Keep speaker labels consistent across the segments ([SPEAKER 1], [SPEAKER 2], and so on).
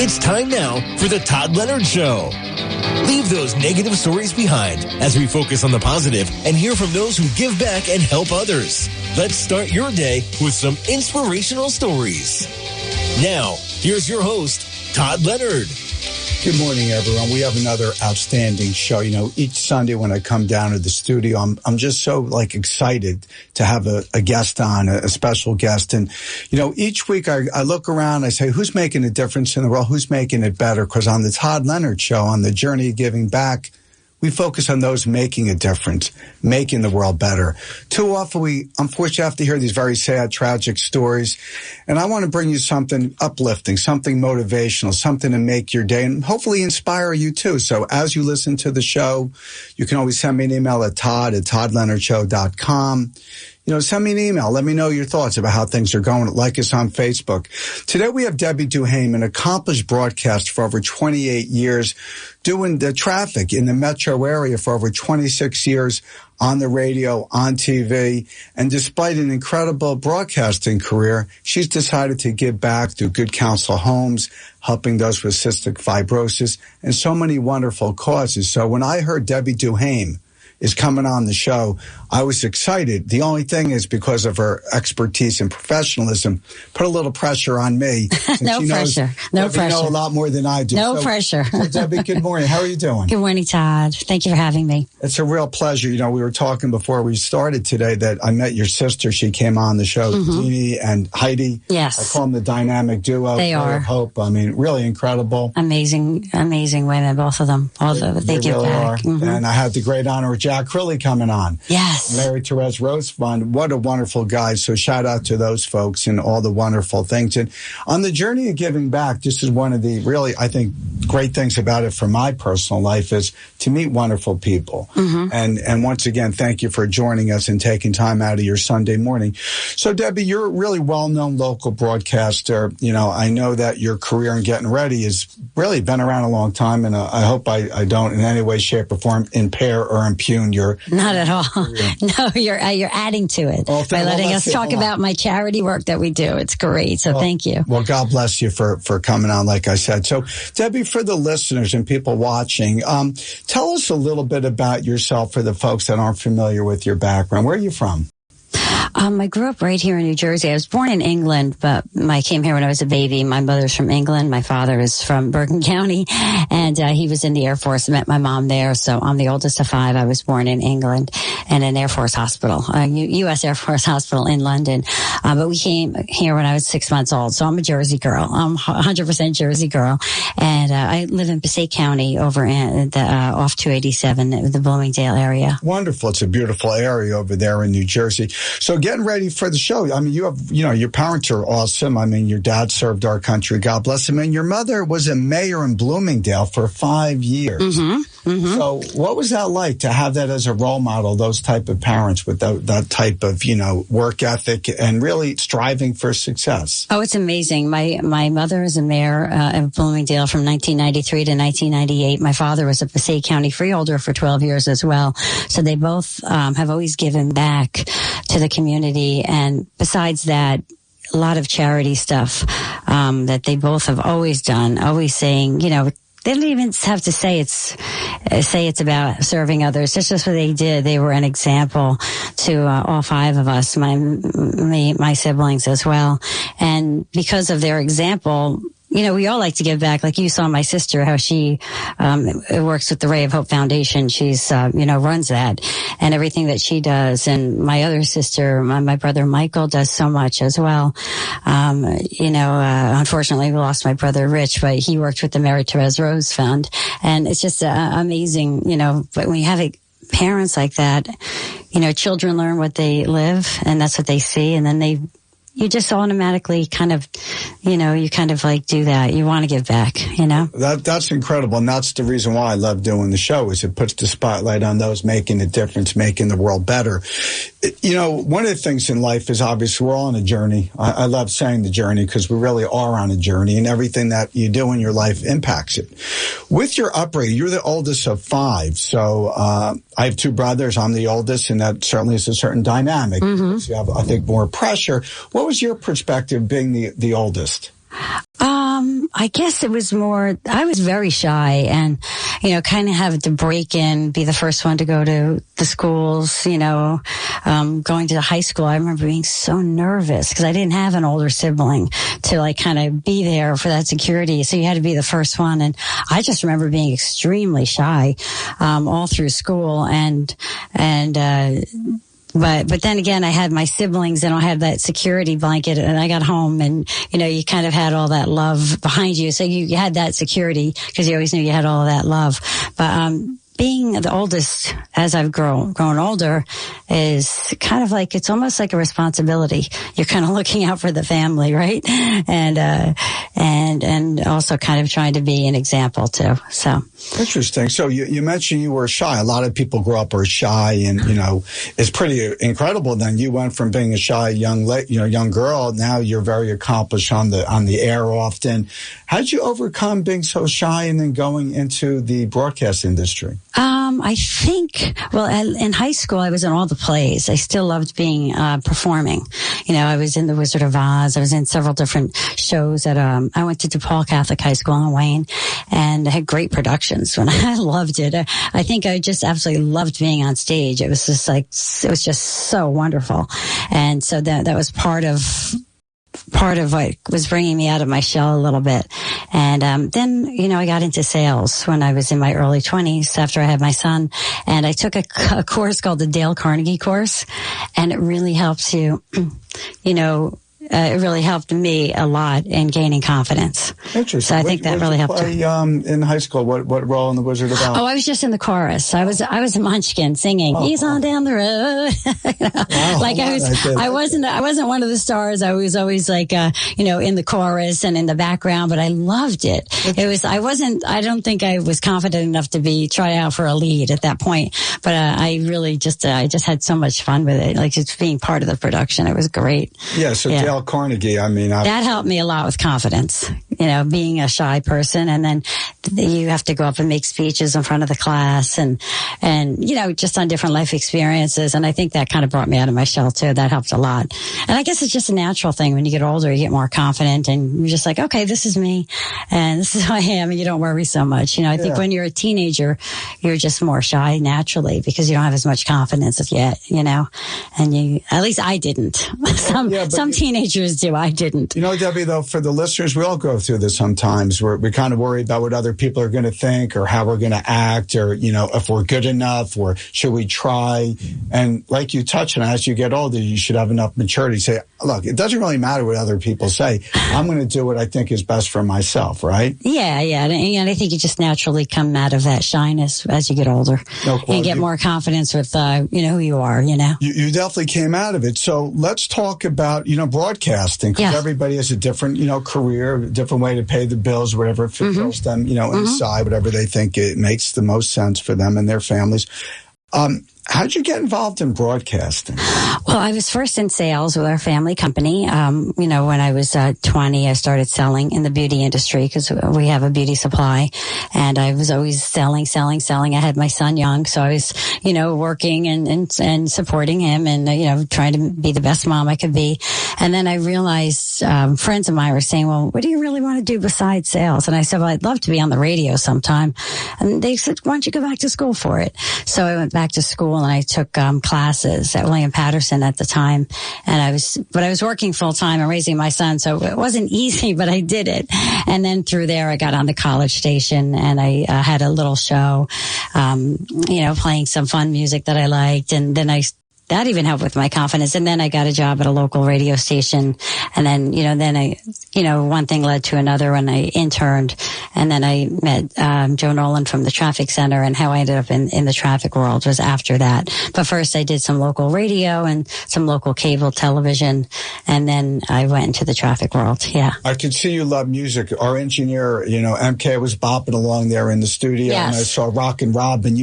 [SPEAKER 1] It's time now for the Todd Leonard Show. Leave those negative stories behind as we focus on the positive and hear from those who give back and help others. Let's start your day with some inspirational stories. Now, here's your host, Todd Leonard.
[SPEAKER 2] Good morning, everyone. We have another outstanding show. You know, each Sunday when I come down to the studio, I'm just so excited to have a guest on, a special guest. And, you know, each week I look around, I say, who's making a difference in the world? Who's making it better? Because on the Todd Leonard Show, on the journey of giving back, we focus on those making a difference, making the world better. Too often we, unfortunately, have to hear these very sad, tragic stories. And I want to bring you something uplifting, something motivational, something to make your day and hopefully inspire you too. So as you listen to the show, you can always send me an email at todd@toddleonardshow.com. You know, send me an email. Let me know your thoughts about how things are going. Like us on Facebook. Today we have Debbie DuHaime, an accomplished broadcaster for over 28 years, doing the traffic in the metro area for over 26 years on the radio, on TV. And despite an incredible broadcasting career, she's decided to give back through Good Counsel Homes, helping those with cystic fibrosis, and so many wonderful causes. So when I heard Debbie DuHaime is coming on the show, I was excited. The only thing is, because of her expertise and professionalism, put a little pressure on me.
[SPEAKER 3] No pressure. No pressure.
[SPEAKER 2] You know a lot more than I do.
[SPEAKER 3] No pressure.
[SPEAKER 2] So Debbie, good morning. How are you doing?
[SPEAKER 3] Good morning, Todd. Thank you for having me.
[SPEAKER 2] It's a real pleasure. You know, we were talking before we started today that I met your sister. She came on the show, Jeannie and Heidi.
[SPEAKER 3] Yes.
[SPEAKER 2] I call them the dynamic duo.
[SPEAKER 3] They are.
[SPEAKER 2] Hope. I mean, really incredible.
[SPEAKER 3] Amazing women, both of them. They give
[SPEAKER 2] really
[SPEAKER 3] back.
[SPEAKER 2] Are. And I had the great honor of Jack Crilly coming on.
[SPEAKER 3] Yes.
[SPEAKER 2] Mary Therese Rose Fund. What a wonderful guy. So shout out to those folks and all the wonderful things. And on the journey of giving back, this is one of the really, I think, great things about it for my personal life is to meet wonderful people. And once again, thank you for joining us and taking time out of your Sunday morning. So Debbie, you're a really well-known local broadcaster. You know, I know that your career in getting ready has really been around a long time, and I hope I don't in any way, shape, or form impair or impugn your
[SPEAKER 3] Not at all. No, you're adding to it by letting us talk about my charity work that we do. It's great. So thank you.
[SPEAKER 2] Well, God bless you for coming on, like I said. So Debbie, for the listeners and people watching, tell us a little bit about yourself for the folks that aren't familiar with your background. Where are you from?
[SPEAKER 3] I grew up right here in New Jersey. I was born in England, but I came here when I was a baby. My mother's from England. My father is from Bergen County, and he was in the Air Force. I met my mom there, so I'm the oldest of five. I was born in England in an Air Force hospital, U.S. Air Force hospital in London. But we came here when I was 6 months old, so I'm a Jersey girl. I'm 100% Jersey girl, and I live in Passaic County over in off 287, the Bloomingdale area.
[SPEAKER 2] Wonderful. It's a beautiful area over there in New Jersey. So getting ready for the show. I mean, your parents are awesome. I mean, your dad served our country. God bless him. And your mother was a mayor in Bloomingdale for 5 years. So what was that like to have that as a role model, those type of parents with that type of, work ethic and really striving for success?
[SPEAKER 3] Oh, it's amazing. My mother is a mayor of Bloomingdale from 1993 to 1998. My father was a Passaic County freeholder for 12 years as well. So they both have always given back to the community. And besides that, a lot of charity stuff that they both have always done, always saying, they don't even have to say it's about serving others. It's just what they did. They were an example to all five of us, my siblings as well. And because of their example, we all like to give back. Like you saw my sister, how she works with the Ray of Hope Foundation. She's, runs that and everything that she does. And my other sister, my brother Michael, does so much as well. Unfortunately, we lost my brother Rich, but he worked with the Mary Therese Rose Fund. And it's just amazing, but when you have parents like that, children learn what they live, and that's what they see. And then you just automatically kind of, do that. You want to give back,
[SPEAKER 2] That's incredible. And that's the reason why I love doing the show, is it puts the spotlight on those making a difference, making the world better. One of the things in life is obviously we're all on a journey. I love saying the journey because we really are on a journey, and everything that you do in your life impacts it. With your upbringing, you're the oldest of five. So, I have two brothers. I'm the oldest, and that certainly is a certain dynamic. So you have, I think, more pressure. What was your perspective being the oldest?
[SPEAKER 3] I guess it was more, I was very shy and, kind of have to break in, be the first one to go to the schools, going to high school. I remember being so nervous because I didn't have an older sibling to like kind of be there for that security. So you had to be the first one. And I just remember being extremely shy, all through school But then again, I had my siblings and I had that security blanket and I got home and, you kind of had all that love behind you. So you had that security because you always knew you had all of that love. But, being the oldest as I've grown older is kind of like, it's almost like a responsibility. You're kind of looking out for the family, right? And also kind of trying to be an example too. So.
[SPEAKER 2] Interesting. So you mentioned you were shy. A lot of people grow up are shy and, it's pretty incredible. Then you went from being a shy young girl. Now you're very accomplished on the air often. How did you overcome being so shy and then going into the broadcast industry?
[SPEAKER 3] I think, in high school, I was in all the plays. I still loved being, performing. I was in The Wizard of Oz. I was in several different shows I went to DePaul Catholic High School in Wayne and I had great productions when I loved it. I think I just absolutely loved being on stage. It was just so wonderful. And so that was part of what was bringing me out of my shell a little bit. And then, I got into sales when I was in my early 20s after I had my son. And I took a course called the Dale Carnegie course. And it really helps you, it really helped me a lot in gaining confidence.
[SPEAKER 2] Interesting.
[SPEAKER 3] So I think that really helped.
[SPEAKER 2] In high school, what role in The Wizard of Oz?
[SPEAKER 3] Oh, I was just in the chorus. I was a munchkin singing. He's on down the road. Wow, I wasn't one of the stars. I was always like, in the chorus and in the background, but I loved it. I don't think I was confident enough to try out for a lead at that point, but I really I just had so much fun with it. Like just being part of the production. It was great.
[SPEAKER 2] Yeah. So Dale Carnegie, that
[SPEAKER 3] helped me a lot with confidence, being a shy person. And then you have to go up and make speeches in front of the class and, just on different life experiences. And I think that kind of brought me out of my shell too. That helped a lot. And I guess it's just a natural thing. When you get older, you get more confident and you're just like, okay, this is me and this is who I am. And you don't worry so much. I think when you're a teenager, you're just more shy naturally because you don't have as much confidence yet, and at least I didn't. Some teenagers do. I didn't.
[SPEAKER 2] Debbie, though, for the listeners, we all go through this sometimes where we kind of worry about what other people are going to think or how we're going to act or, if we're good enough or should we try? And like you touched on, as you get older, you should have enough maturity to say, look, it doesn't really matter what other people say. I'm going to do what I think is best for myself, right? Yeah.
[SPEAKER 3] And I think you just naturally come out of that shyness as you get older and get more confidence with, who you are, You
[SPEAKER 2] definitely came out of it. So let's talk about, broadcasting, because everybody has a different, career, a different way to pay the bills, whatever fulfills them, inside, whatever they think it makes the most sense for them and their families. How'd you get involved in broadcasting?
[SPEAKER 3] Well, I was first in sales with our family company. When I was 20, I started selling in the beauty industry because we have a beauty supply. And I was always selling. I had my son young, so I was, working and supporting him and, trying to be the best mom I could be. And then I realized friends of mine were saying, well, what do you really want to do besides sales? And I said, well, I'd love to be on the radio sometime. And they said, why don't you go back to school for it? So I went back to school and I took classes at William Patterson at the time. And I was working full time and raising my son. So it wasn't easy, but I did it. And then through there, I got on the college station and I had a little show, playing some fun music that I liked. And then that even helped with my confidence. And then I got a job at a local radio station. And then, one thing led to another when I interned. And then I met Joe Nolan from the traffic center, and how I ended up in the traffic world was after that. But first I did some local radio and some local cable television. And then I went into the traffic world. Yeah.
[SPEAKER 2] I could see you love music. Our engineer, MK was bopping along there in the studio.
[SPEAKER 3] Yes.
[SPEAKER 2] And I saw Rockin' Robin.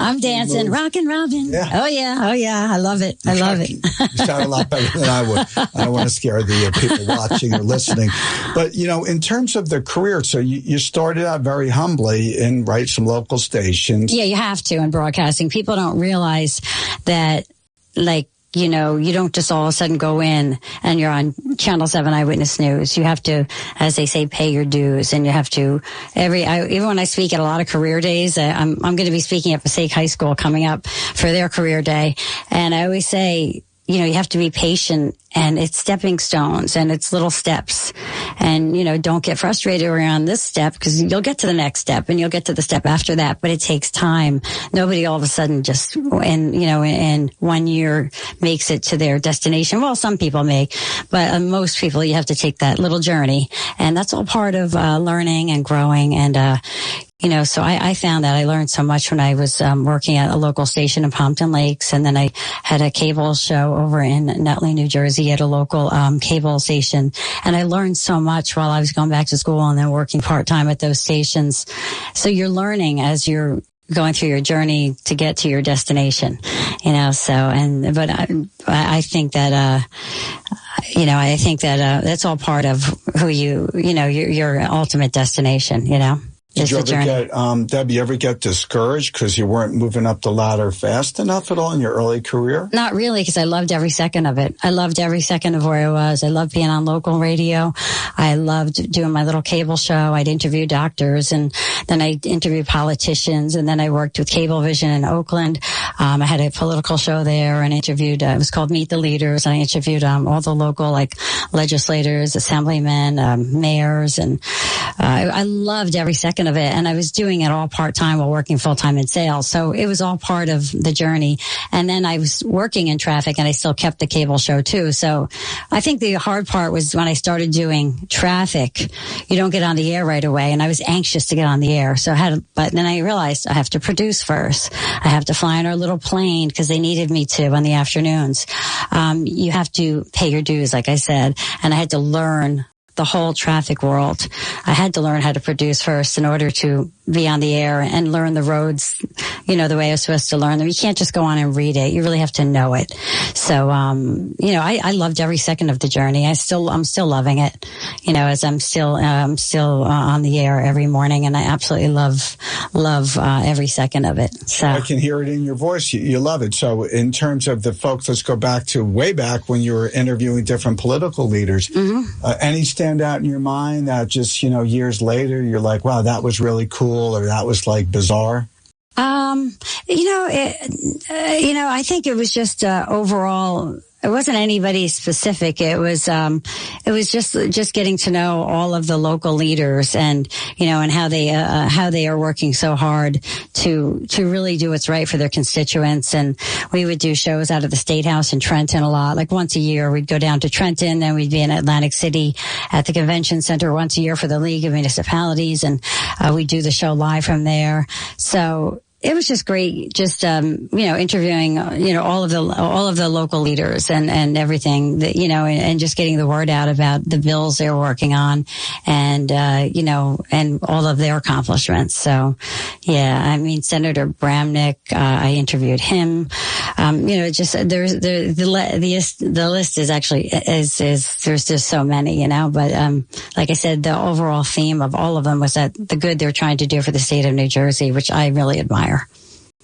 [SPEAKER 3] I'm dancing. Rockin' Robin.
[SPEAKER 2] Yeah.
[SPEAKER 3] Oh yeah. I love it. You
[SPEAKER 2] sound a lot better than I would. I don't want to scare the people watching or listening. But, in terms of the career, so you started out very humbly in, some local stations.
[SPEAKER 3] Yeah, you have to in broadcasting. People don't realize that, you don't just all of a sudden go in and you're on Channel 7 Eyewitness News. You have to, as they say, pay your dues, and you have to even when I speak at a lot of career days, I'm going to be speaking at Passaic High School coming up for their career day. And I always say, you have to be patient, and it's stepping stones and it's little steps. And, don't get frustrated around this step, because you'll get to the next step and you'll get to the step after that. But it takes time. Nobody all of a sudden just, in 1 year makes it to their destination. Well, some people may, but most people, you have to take that little journey. And that's all part of learning and growing. And, so I found that I learned so much when I was working at a local station in Pompton Lakes, and then I had a cable show over in Nutley, New Jersey at a local cable station, and I learned so much while I was going back to school and then working part-time at those stations. So you're learning as you're going through your journey to get to your destination, but I think that, that's all part of who your ultimate destination,
[SPEAKER 2] Did you ever get, Deb, you ever get discouraged because you weren't moving up the ladder fast enough at all in your early career?
[SPEAKER 3] Not really, because I loved every second of it. I loved every second of where I was. I loved being on local radio. I loved doing my little cable show. I'd interview doctors, and then I interviewed politicians, and then I worked with Cablevision in Oakland. I had a political show there and interviewed, it was called Meet the Leaders, and I interviewed all the local legislators, assemblymen, mayors, and I loved every second of it, and I was doing it all part-time while working full-time in sales. So it was all part of the journey. And then I was working in traffic, and I still kept the cable show too. So I think the hard part was when I started doing traffic, you don't get on the air right away, and I was anxious to get on the air. But then I realized I have to produce first. I have to fly in our little plane because they needed me to on the afternoons. You have to pay your dues, like I said, and I had to learn the whole traffic world. I had to learn how to produce first in order to be on the air and learn the roads, the way I was supposed to learn them. You can't just go on and read it. You really have to know it. So, I loved every second of the journey. I'm still loving it, as I'm still on the air every morning, and I absolutely love every second of it. So
[SPEAKER 2] I can hear it in your voice. You love it. So in terms of the folks, let's go back to way back when you were interviewing different political leaders. Mm-hmm. Any stand out in your mind that just, years later, you're like, wow, that was really cool, or that was bizarre?
[SPEAKER 3] I think it was just overall. It wasn't anybody specific. It was just getting to know all of the local leaders, and and how they are working so hard to really do what's right for their constituents. And we would do shows out of the State House in Trenton a lot. Like once a year, we'd go down to Trenton, then we'd be in Atlantic City at the convention center once a year for the League of Municipalities, and we'd do the show live from there. So it was just great, just interviewing all of the local leaders and everything that and just getting the word out about the bills they were working on, and and all of their accomplishments. So Senator Bramnick, I interviewed him. Just there's the list is actually is there's just so many, but like I said, the overall theme of all of them was that the good they're trying to do for the state of New Jersey, which I really admire.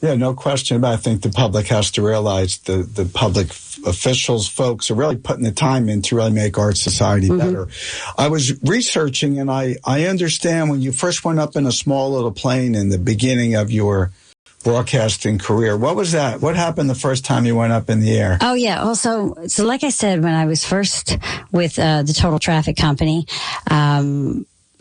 [SPEAKER 2] Yeah, no question about it. I think the public has to realize the public officials, folks, are really putting the time in to really make our society better. I was researching, and I understand when you first went up in a small little plane in the beginning of your broadcasting career. What was that? What happened the first time you went up in the air?
[SPEAKER 3] Oh, yeah. Well, so like I said, when I was first with the Total Traffic Company,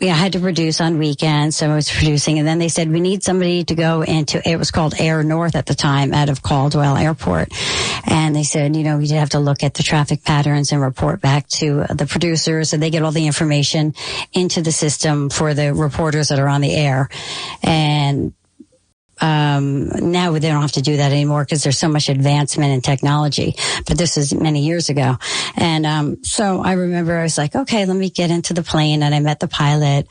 [SPEAKER 3] I had to produce on weekends, so I was producing, and then they said, we need somebody to go into, it was called Air North at the time, out of Caldwell Airport. And they said, we'd have to look at the traffic patterns and report back to the producers, and they get all the information into the system for the reporters that are on the air. And now they don't have to do that anymore because there's so much advancement in technology, but this is many years ago. And so I remember I was like, okay, let me get into the plane, and I met the pilot,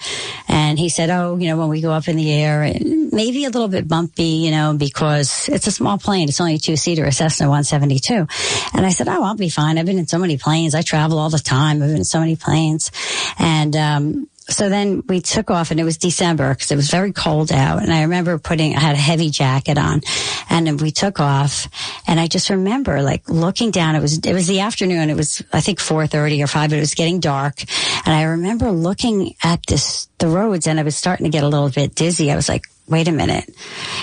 [SPEAKER 3] and he said, when we go up in the air, maybe a little bit bumpy, because it's a small plane. It's only a two-seater, a Cessna 172. And I said, I'll be fine. I've been in so many planes. I travel all the time. I've been in so many planes. And so then we took off, and it was December because it was very cold out. And I remember I had a heavy jacket on, and then we took off. And I just remember like looking down. It was the afternoon. It was, I think 4:30 or 5, but it was getting dark. And I remember looking at the roads, and I was starting to get a little bit dizzy. I was like, wait a minute.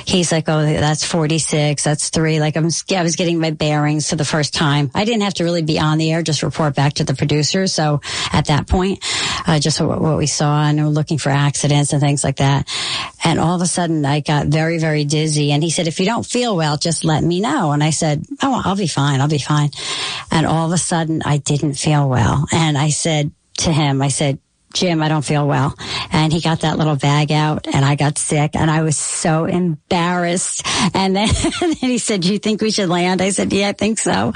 [SPEAKER 3] He's like, oh, that's 46. That's 3. Like I was getting my bearings for the first time. I didn't have to really be on the air, just report back to the producers. So at that point, just what we saw, and we're looking for accidents and things like that. And all of a sudden I got very, very dizzy. And he said, if you don't feel well, just let me know. And I said, oh, I'll be fine. I'll be fine. And all of a sudden I didn't feel well. And I said to him, Jim, I don't feel well. And he got that little bag out, and I got sick, and I was so embarrassed. And then he said, do you think we should land? I said, yeah, I think so.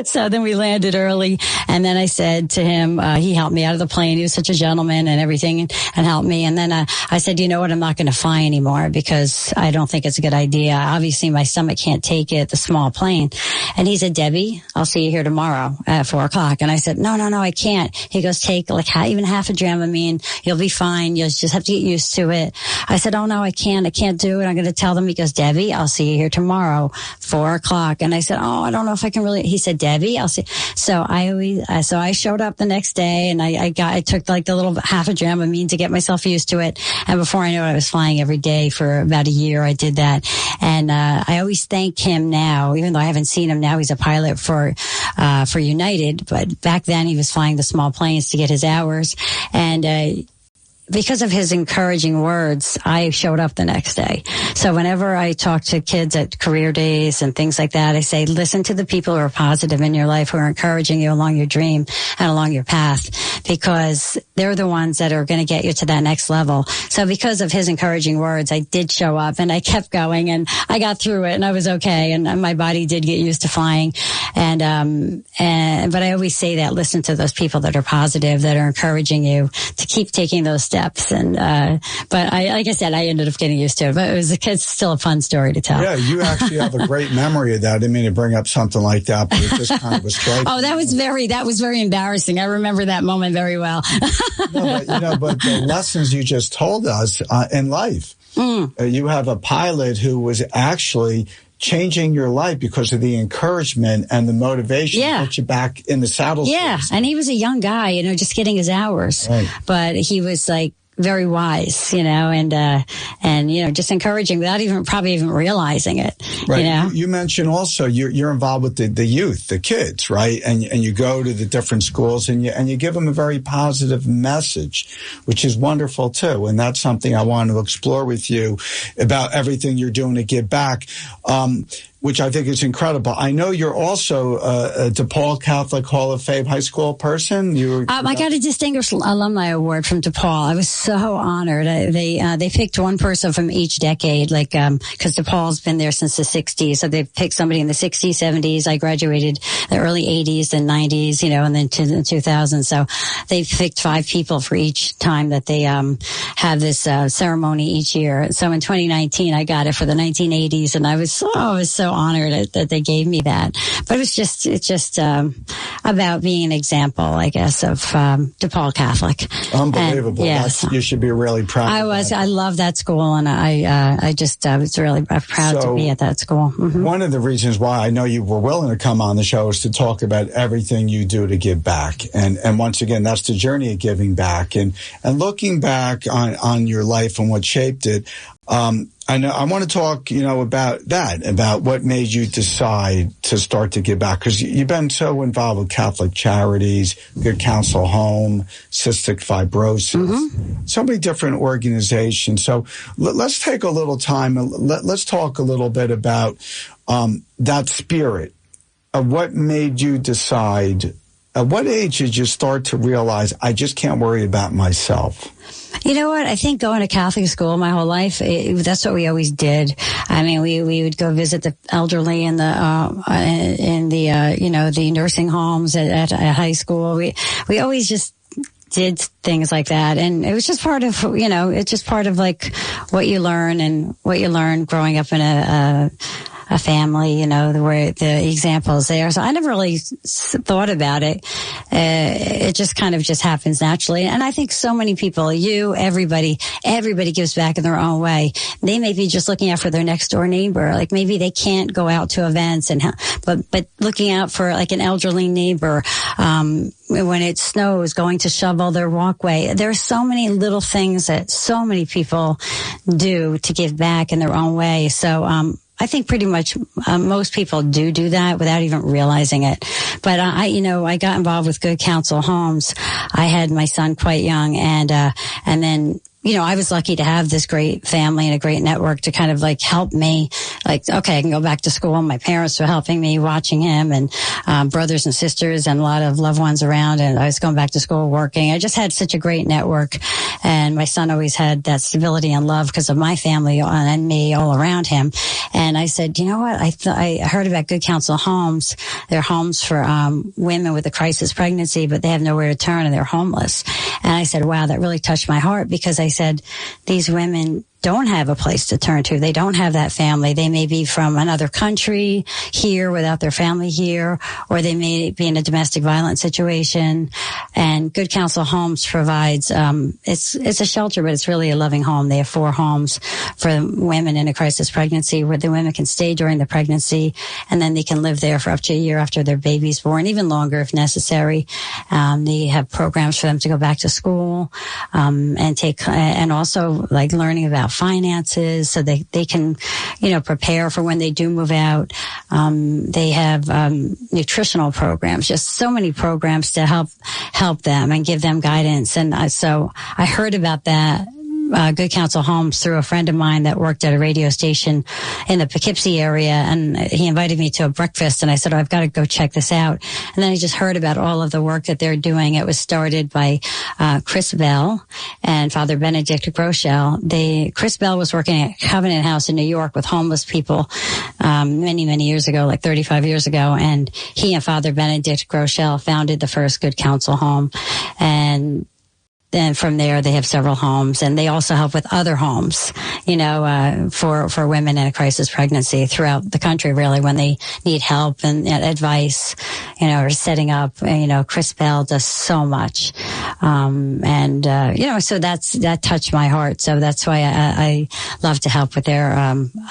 [SPEAKER 3] So then we landed early. And then I said to him, he helped me out of the plane. He was such a gentleman and everything, and helped me. And then I said, you know what? I'm not going to fly anymore because I don't think it's a good idea. Obviously, my stomach can't take it, the small plane. And he said, Debbie, I'll see you here tomorrow at 4:00. And I said, no, I can't. He goes, take like even half a Dramamine. You'll be fine. You'll just have to get used to it. I said, oh no, I can't do it. I'm going to tell them. He goes, Debbie, I'll see you here tomorrow, 4:00. And I said, oh, I don't know if I can really. He said, Debbie, I'll see. So I showed up the next day, and I took like the little half a Dramamine to get myself used to it. And before I knew it, I was flying every day for about a year. I did that. And, I always thank him now, even though I haven't seen him now. He's a pilot for United, but back then he was flying the small planes to get his hours. And, because of his encouraging words, I showed up the next day. So whenever I talk to kids at career days and things like that, I say, listen to the people who are positive in your life, who are encouraging you along your dream and along your path, because they're the ones that are going to get you to that next level. So because of his encouraging words, I did show up, and I kept going, and I got through it, and I was okay. And my body did get used to flying. But I always say that, listen to those people that are positive, that are encouraging you to keep taking those steps. And, but like I said, I ended up getting used to it, but it's still a fun story to tell.
[SPEAKER 2] Yeah. You actually have a great memory of that. I didn't mean to bring up something like that, but it just kind of was striking.
[SPEAKER 3] Oh, that was very embarrassing. I remember that moment very well.
[SPEAKER 2] No, but the lessons you just told us, in life, you have a pilot who was actually changing your life because of the encouragement and the motivation to put you back in the saddle.
[SPEAKER 3] Yeah. And he was a young guy, just getting his hours, right. But he was like very wise, and just encouraging without probably even realizing it.
[SPEAKER 2] Right. You mentioned also you're involved with the youth, the kids, right? And you go to the different schools and you give them a very positive message, which is wonderful too. And that's something I want to explore with you about everything you're doing to give back. Which I think is incredible. I know you're also a DePaul Catholic Hall of Fame high school person.
[SPEAKER 3] I got a Distinguished Alumni Award from DePaul. I was so honored. They picked one person from each decade, because DePaul's been there since the 60s. So they picked somebody in the 60s, 70s. I graduated in the early 80s and 90s, and then to the 2000s. So they picked 5 people for each time that they have this ceremony each year. So in 2019, I got it for the 1980s, and I was so honored that they gave me that. But it's just about being an example, I guess, of DePaul Catholic.
[SPEAKER 2] Unbelievable.
[SPEAKER 3] And, yes.
[SPEAKER 2] You should be really proud.
[SPEAKER 3] I love that school, and I was really proud to be at that school. Mm-hmm.
[SPEAKER 2] One of the reasons why I know you were willing to come on the show is to talk about everything you do to give back. And once again, that's the journey of giving back. And looking back on your life and what shaped it, I want to talk, about that, about what made you decide to start to give back, because you've been so involved with Catholic charities, Good Counsel Homes, Cystic, Fibrosis, so many different organizations. So let's take a little time and let's talk a little bit about that spirit of what made you decide. At what age did you start to realize, I just can't worry about myself?
[SPEAKER 3] You know what? I think going to Catholic school my whole life, that's what we always did. I mean, we would go visit the elderly in the nursing homes at high school. We always just did things like that. And it was just part of, it's just part of like what you learn growing up in a family, you know, where the example is there. So I never really thought about it. It just kind of just happens naturally. And I think so many people, everybody gives back in their own way. They may be just looking out for their next door neighbor. Like maybe they can't go out to events but looking out for like an elderly neighbor, when it snows, going to shovel their walkway. There are so many little things that so many people do to give back in their own way. So, I think pretty much most people do that without even realizing it. But I got involved with Good Counsel Homes. I had my son quite young, and then, you know, I was lucky to have this great family and a great network to kind of like help me. Like, okay, I can go back to school. My parents were helping me, watching him, and brothers and sisters and a lot of loved ones around. And I was going back to school, working. I just had such a great network. And my son always had that stability and love because of my family and me all around him. And I said, you know what? I heard about Good Counsel Homes. They're homes for women with a crisis pregnancy, but they have nowhere to turn and they're homeless. And I said, wow, that really touched my heart, because I said, these women don't have a place to turn to. They don't have that family. They may be from another country here without their family here, or they may be in a domestic violence situation. And Good Counsel Homes provides, it's a shelter, but it's really a loving home. They have 4 homes for women in a crisis pregnancy where the women can stay during the pregnancy, and then they can live there for up to a year after their baby's born, even longer if necessary. They have programs for them to go back to school, and also like learning about finances, so they can, you know, prepare for when they do move out. They have nutritional programs, just so many programs to help them and give them guidance. And so I heard about that Good Counsel Homes through a friend of mine that worked at a radio station in the Poughkeepsie area, and he invited me to a breakfast, and I said, I've got to go check this out. And then I just heard about all of the work that they're doing. It was started by Chris Bell and Father Benedict Groeschel. Chris Bell was working at Covenant House in New York with homeless people many, many years ago, like 35 years ago, and he and Father Benedict Groeschel founded the first Good Counsel Home. And then from there, they have several homes, and they also help with other homes, you know, for women in a crisis pregnancy throughout the country, really, when they need help and advice, you know, or setting up. You know, Chris Bell does so much. You know, so that touched my heart. So that's why I love to help with their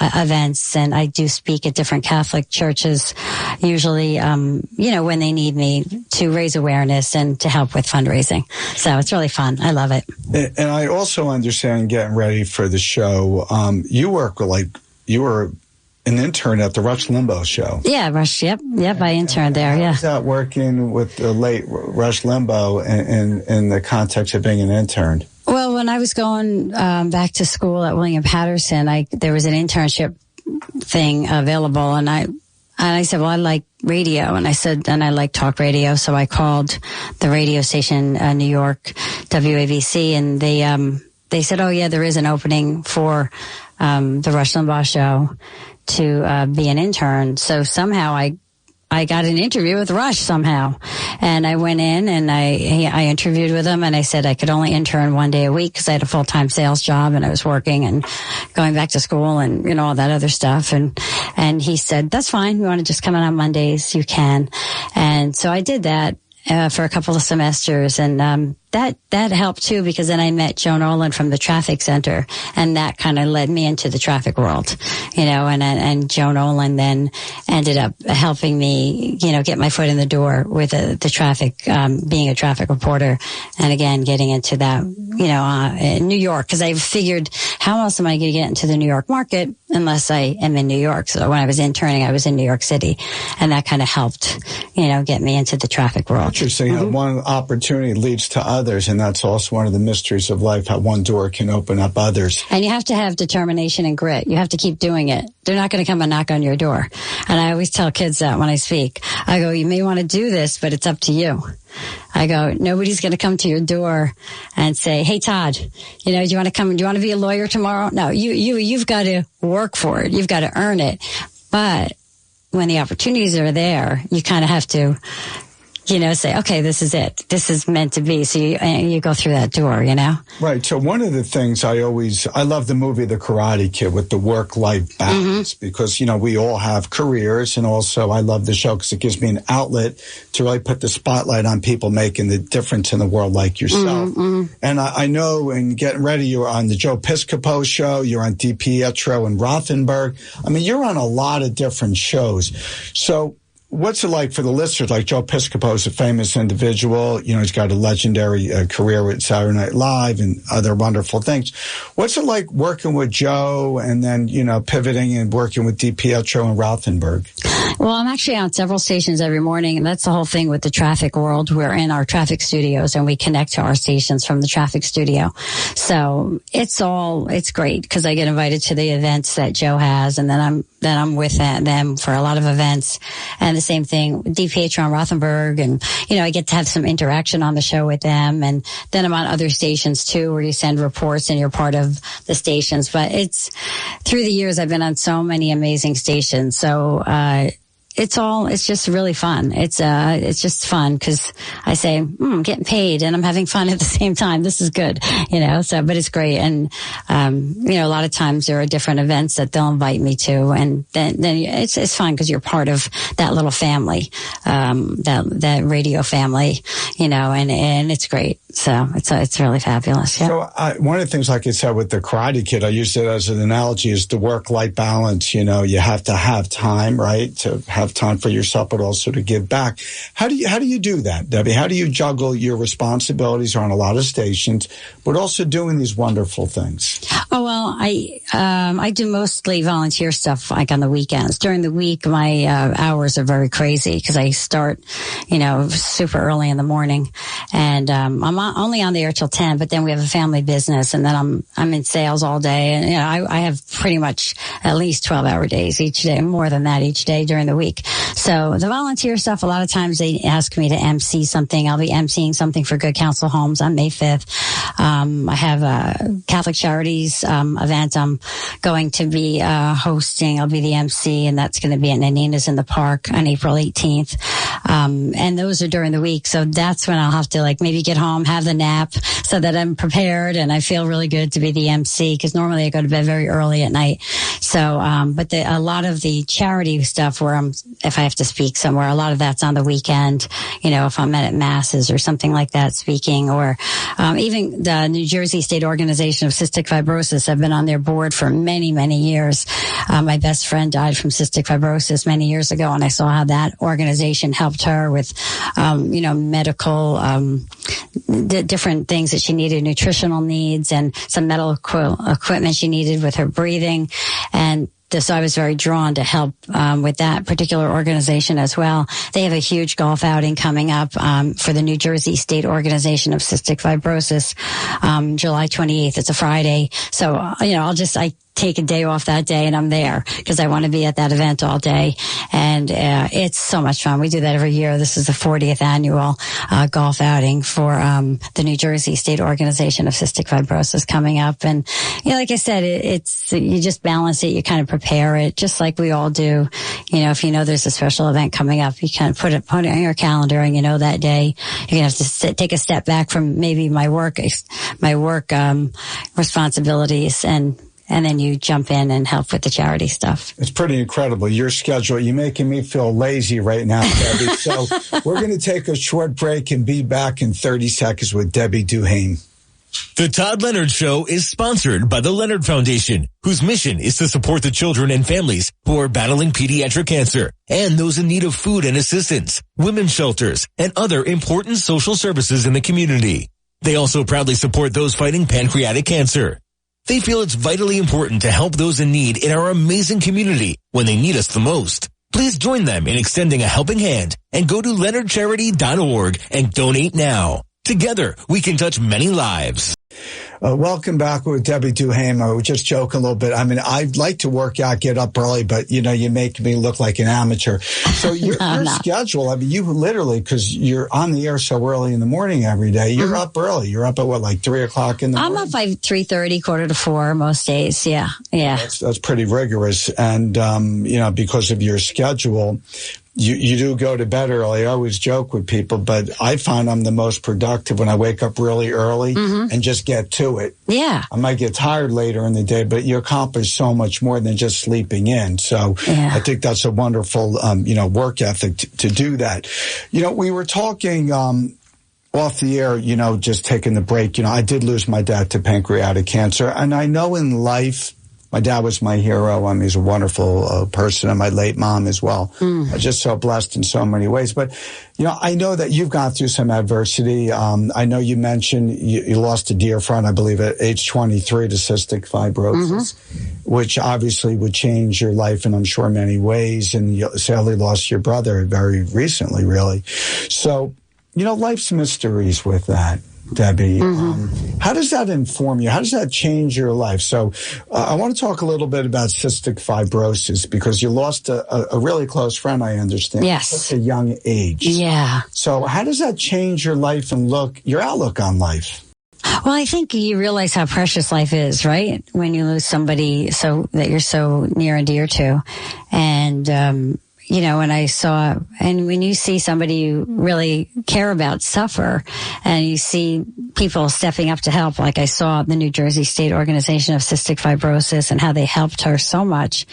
[SPEAKER 3] events. And I do speak at different Catholic churches, usually, you know, when they need me to raise awareness and to help with fundraising. So it's really fun. I love it.
[SPEAKER 2] And I also understand, getting ready for the show, you were an intern at the Rush Limbaugh show. Yeah,
[SPEAKER 3] Rush. Yep. I interned there. Yeah.
[SPEAKER 2] How's that working with the late Rush Limbaugh in the context of being an intern?
[SPEAKER 3] Well, when I was going back to school at William Patterson, there was an internship thing available, and I said, well, I like radio. And I said, and I like talk radio. So I called the radio station, New York, WABC, and they said, oh yeah, there is an opening for, the Rush Limbaugh show to, be an intern. So somehow I got an interview with Rush somehow. And I went in and I interviewed with him, and I said I could only intern 1 day a week because I had a full-time sales job and I was working and going back to school and, you know, all that other stuff. And he said, that's fine. You want to just come in on Mondays? You can. And so I did that for a couple of semesters, and that helped too, because then I met Joe Nolan from the traffic center, and that kind of led me into the traffic world, you know, and Joe Nolan then ended up helping me, you know, get my foot in the door with the traffic, being a traffic reporter, and again, getting into that, you know, in New York, because I figured, how else am I going to get into the New York market unless I am in New York? So when I was interning, I was in New York City, and that kind of helped, you know, get me into the traffic world.
[SPEAKER 2] Interesting. Mm-hmm. One opportunity leads to others, and that's also one of the mysteries of life, how one door can open up others.
[SPEAKER 3] And you have to have determination and grit. You have to keep doing it. They're not going to come and knock on your door. And I always tell kids that when I speak. I go, you may want to do this, but it's up to you. I go, nobody's going to come to your door and say, hey, Todd, you know, do you want to come? Do you want to be a lawyer tomorrow? No, you've got to work for it. You've got to earn it. But when the opportunities are there, you kind of have to say, okay, this is it. This is meant to be. So you go through that door,
[SPEAKER 2] Right. So one of the things I love the movie The Karate Kid with the work-life balance because, we all have careers, and also I love the show because it gives me an outlet to really put the spotlight on people making the difference in the world like yourself. And I know in getting ready, you were on the Joe Piscopo Show, you're on DiPietro and Rothenberg. I mean, you're on a lot of different shows. So what's it like for the listeners? Like Joe Piscopo is a famous individual. He's got a legendary career with Saturday Night Live and other wonderful things. What's it like working with Joe and then, pivoting and working with DiPietro and Rothenberg?
[SPEAKER 3] Well, I'm actually on several stations every morning, and that's the whole thing with the traffic world. We're in our traffic studios, and we connect to our stations from the traffic studio. So it's great because I get invited to the events that Joe has, and then I'm with them for a lot of events. And the same thing with DiPietro and Rothenberg, and I get to have some interaction on the show with them. And then I'm on other stations too, where you send reports and you're part of the stations. But it's through the years I've been on so many amazing stations. So it's just really fun. It's just fun because I say, I'm getting paid and I'm having fun at the same time. This is good, but it's great. And, a lot of times there are different events that they'll invite me to, and then it's fun because you're part of that little family, that radio family, and it's great. So it's really fabulous. Yeah.
[SPEAKER 2] So one of the things, like I said, with the Karate Kid, I used it as an analogy, is the work-life balance. You have to have time, right, to have time for yourself, but also to give back. How do you do that, Debbie? How do you juggle your responsibilities on a lot of stations, but also doing these wonderful things?
[SPEAKER 3] Oh, well, I do mostly volunteer stuff like on the weekends. During the week, my hours are very crazy because I start, super early in the morning, and I'm only on the air till 10. But then we have a family business, and then I'm in sales all day, and I have pretty much at least 12-hour days each day, more than that each day during the week. So the volunteer stuff, a lot of times they ask me to MC something. I'll be emceeing something for Good Counsel Homes on May 5th. I have a Catholic Charities event I'm going to be hosting. I'll be the MC, and that's going to be at Nanina's in the Park on April 18th. And those are during the week. So that's when I'll have to maybe get home, have the nap so that I'm prepared and I feel really good to be the MC, because normally I go to bed very early at night. So, but a lot of the charity stuff where if I have to speak somewhere, a lot of that's on the weekend, if I'm at masses or something like that speaking, or even the New Jersey State Organization of Cystic Fibrosis. I've been on their board for many, many years. My best friend died from cystic fibrosis many years ago, and I saw how that organization helped her with, medical, different things that she needed, nutritional needs, and some medical equipment she needed with her breathing. And so I was very drawn to help with that particular organization as well. They have a huge golf outing coming up for the New Jersey State Organization of Cystic Fibrosis, July 28th. It's a Friday. So, I take a day off that day and I'm there because I want to be at that event all day. And it's so much fun. We do that every year. This is the 40th annual golf outing for the New Jersey State Organization of Cystic Fibrosis coming up. And like I said, it's you just balance it. You kind of prepare it just like we all do. If there's a special event coming up, you kind of put it on your calendar, and that day you're gonna have to take a step back from maybe my work responsibilities, and then you jump in and help with the charity stuff.
[SPEAKER 2] It's pretty incredible. Your schedule, you're making me feel lazy right now, Debbie. So we're going to take a short break and be back in 30 seconds with Debbie DuHaime.
[SPEAKER 1] The Todd Leonard Show is sponsored by the Leonard Foundation, whose mission is to support the children and families who are battling pediatric cancer and those in need of food and assistance, women's shelters, and other important social services in the community. They also proudly support those fighting pancreatic cancer. They feel it's vitally important to help those in need in our amazing community when they need us the most. Please join them in extending a helping hand and go to leonardcharity.org and donate now. Together, we can touch many lives.
[SPEAKER 2] Welcome back with Debbie DuHaime. I was just joking a little bit. I mean, I'd like to work out, get up early, but, you make me look like an amateur. So your schedule, I mean, you literally, because you're on the air so early in the morning every day, you're up early. You're up at 3 o'clock in the morning?
[SPEAKER 3] I'm up by 3:30, 3:45 most days. Yeah.
[SPEAKER 2] That's pretty rigorous. And, because of your schedule. you do go to bed early. I always joke with people, but I find I'm the most productive when I wake up really early and just get to it.
[SPEAKER 3] Yeah.
[SPEAKER 2] I might get tired later in the day, but you accomplish so much more than just sleeping in. So I think that's a wonderful, work ethic to do that. We were talking, off the air, just taking the break. I did lose my dad to pancreatic cancer. And I know in life, my dad was my hero. I mean, he's a wonderful person, and my late mom as well. I'm just so blessed in so many ways. But, I know that you've gone through some adversity. I know you mentioned you lost a dear friend, I believe, at age 23 to cystic fibrosis, which obviously would change your life in, I'm sure, many ways. And you sadly lost your brother very recently, really. So, life's mysteries with that. Debbie, how does that inform you? How does that change your life? So I want to talk a little bit about cystic fibrosis, because you lost a really close friend, I understand.
[SPEAKER 3] Yes.
[SPEAKER 2] At such a young age.
[SPEAKER 3] Yeah.
[SPEAKER 2] So how does that change your life and your outlook on life?
[SPEAKER 3] Well, I think you realize how precious life is, right? When you lose somebody that you're so near and dear to. And, and when you see somebody you really care about suffer, and you see people stepping up to help, like I saw the New Jersey State Organization of Cystic Fibrosis and how they helped her so much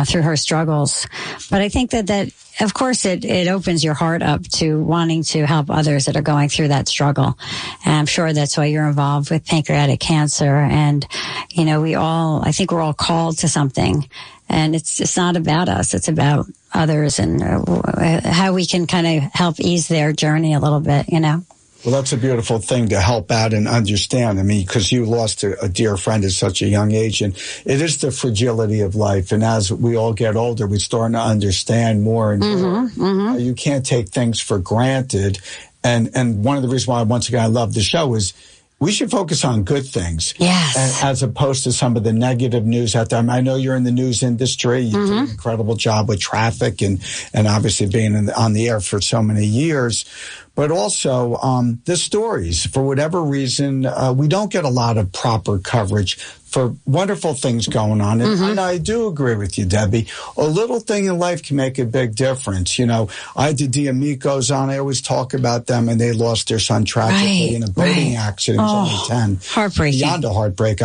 [SPEAKER 3] through her struggles. But I think that of course, it opens your heart up to wanting to help others that are going through that struggle. And I'm sure that's why you're involved with pancreatic cancer. And, I think we're all called to something. And it's not about us. It's about others and how we can kind of help ease their journey a little bit, Well,
[SPEAKER 2] that's a beautiful thing to help out and understand. I mean, because you lost a dear friend at such a young age, and it is the fragility of life. And as we all get older, we start to understand more and more. You can't take things for granted. And one of the reasons why, once again, I love the show is we should focus on good things.
[SPEAKER 3] Yes.
[SPEAKER 2] As opposed to some of the negative news out there. I mean, I know you're in the news industry. You do an incredible job with traffic and obviously being on the air for so many years. But also, the stories, for whatever reason, we don't get a lot of proper coverage for wonderful things going on. And I do agree with you, Debbie. A little thing in life can make a big difference. I had the D'Amicos on. I always talk about them, and they lost their son tragically in a boating accident. He was only 10.
[SPEAKER 3] Heartbreaking.
[SPEAKER 2] Beyond a heartbreak.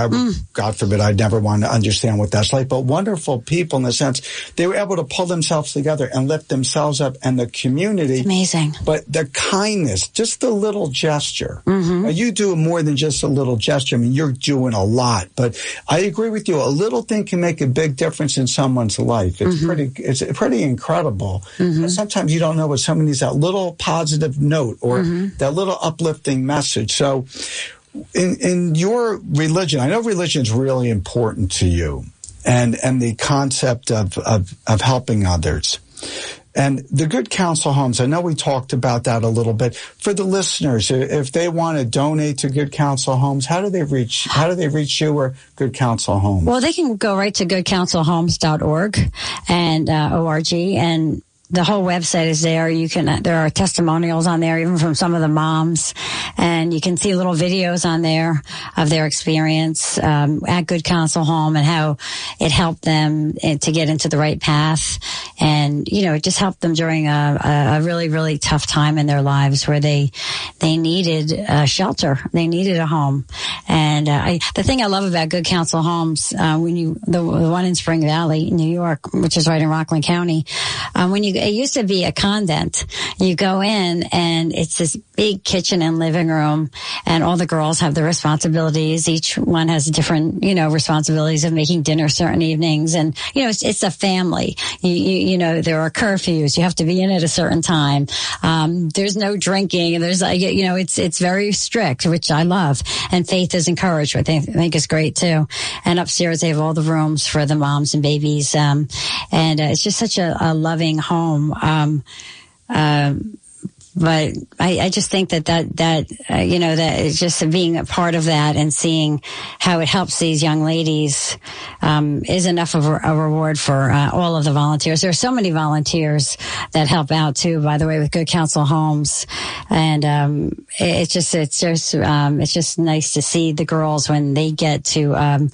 [SPEAKER 2] God forbid, I'd never want to understand what that's like. But wonderful people in the sense they were able to pull themselves together and lift themselves up and the community.
[SPEAKER 3] It's amazing.
[SPEAKER 2] But the kindness, just a little gesture. You do more than just a little gesture. I mean, you're doing a lot. But I agree with you. A little thing can make a big difference in someone's life. It's pretty incredible. And sometimes you don't know what someone needs, that little positive note or that little uplifting message. So in your religion, I know religion is really important to you, and the concept of helping others. And the Good Counsel Homes, I know we talked about that a little bit. For the listeners, if they want to donate to Good Counsel Homes, how do they reach you or Good Counsel Homes?
[SPEAKER 3] Well, they can go right to goodcounselhomes.org and org, and the whole website is there. There are testimonials on there, even from some of the moms, and you can see little videos on there of their experience at Good Counsel Home and how it helped them to get into the right path. And, it just helped them during a really, really tough time in their lives where they needed a shelter. They needed a home. And the thing I love about Good Counsel Homes, the one in Spring Valley, New York, which is right in Rockland County, it used to be a convent. You go in and it's this big kitchen and living room, and all the girls have their responsibilities. Each one has different, responsibilities of making dinner certain evenings. And, it's a family. There are curfews. You have to be in at a certain time. There's no drinking. There's, it's very strict, which I love. And faith is encouraged, which I think is great too. And upstairs they have all the rooms for the moms and babies. And it's just such a loving home. But I just think that you know, that it's just being a part of that and seeing how it helps these young ladies is enough of a reward for all of the volunteers. There are so many volunteers that help out too, by the way, with Good Counsel Homes, and it's just nice to see the girls when they get to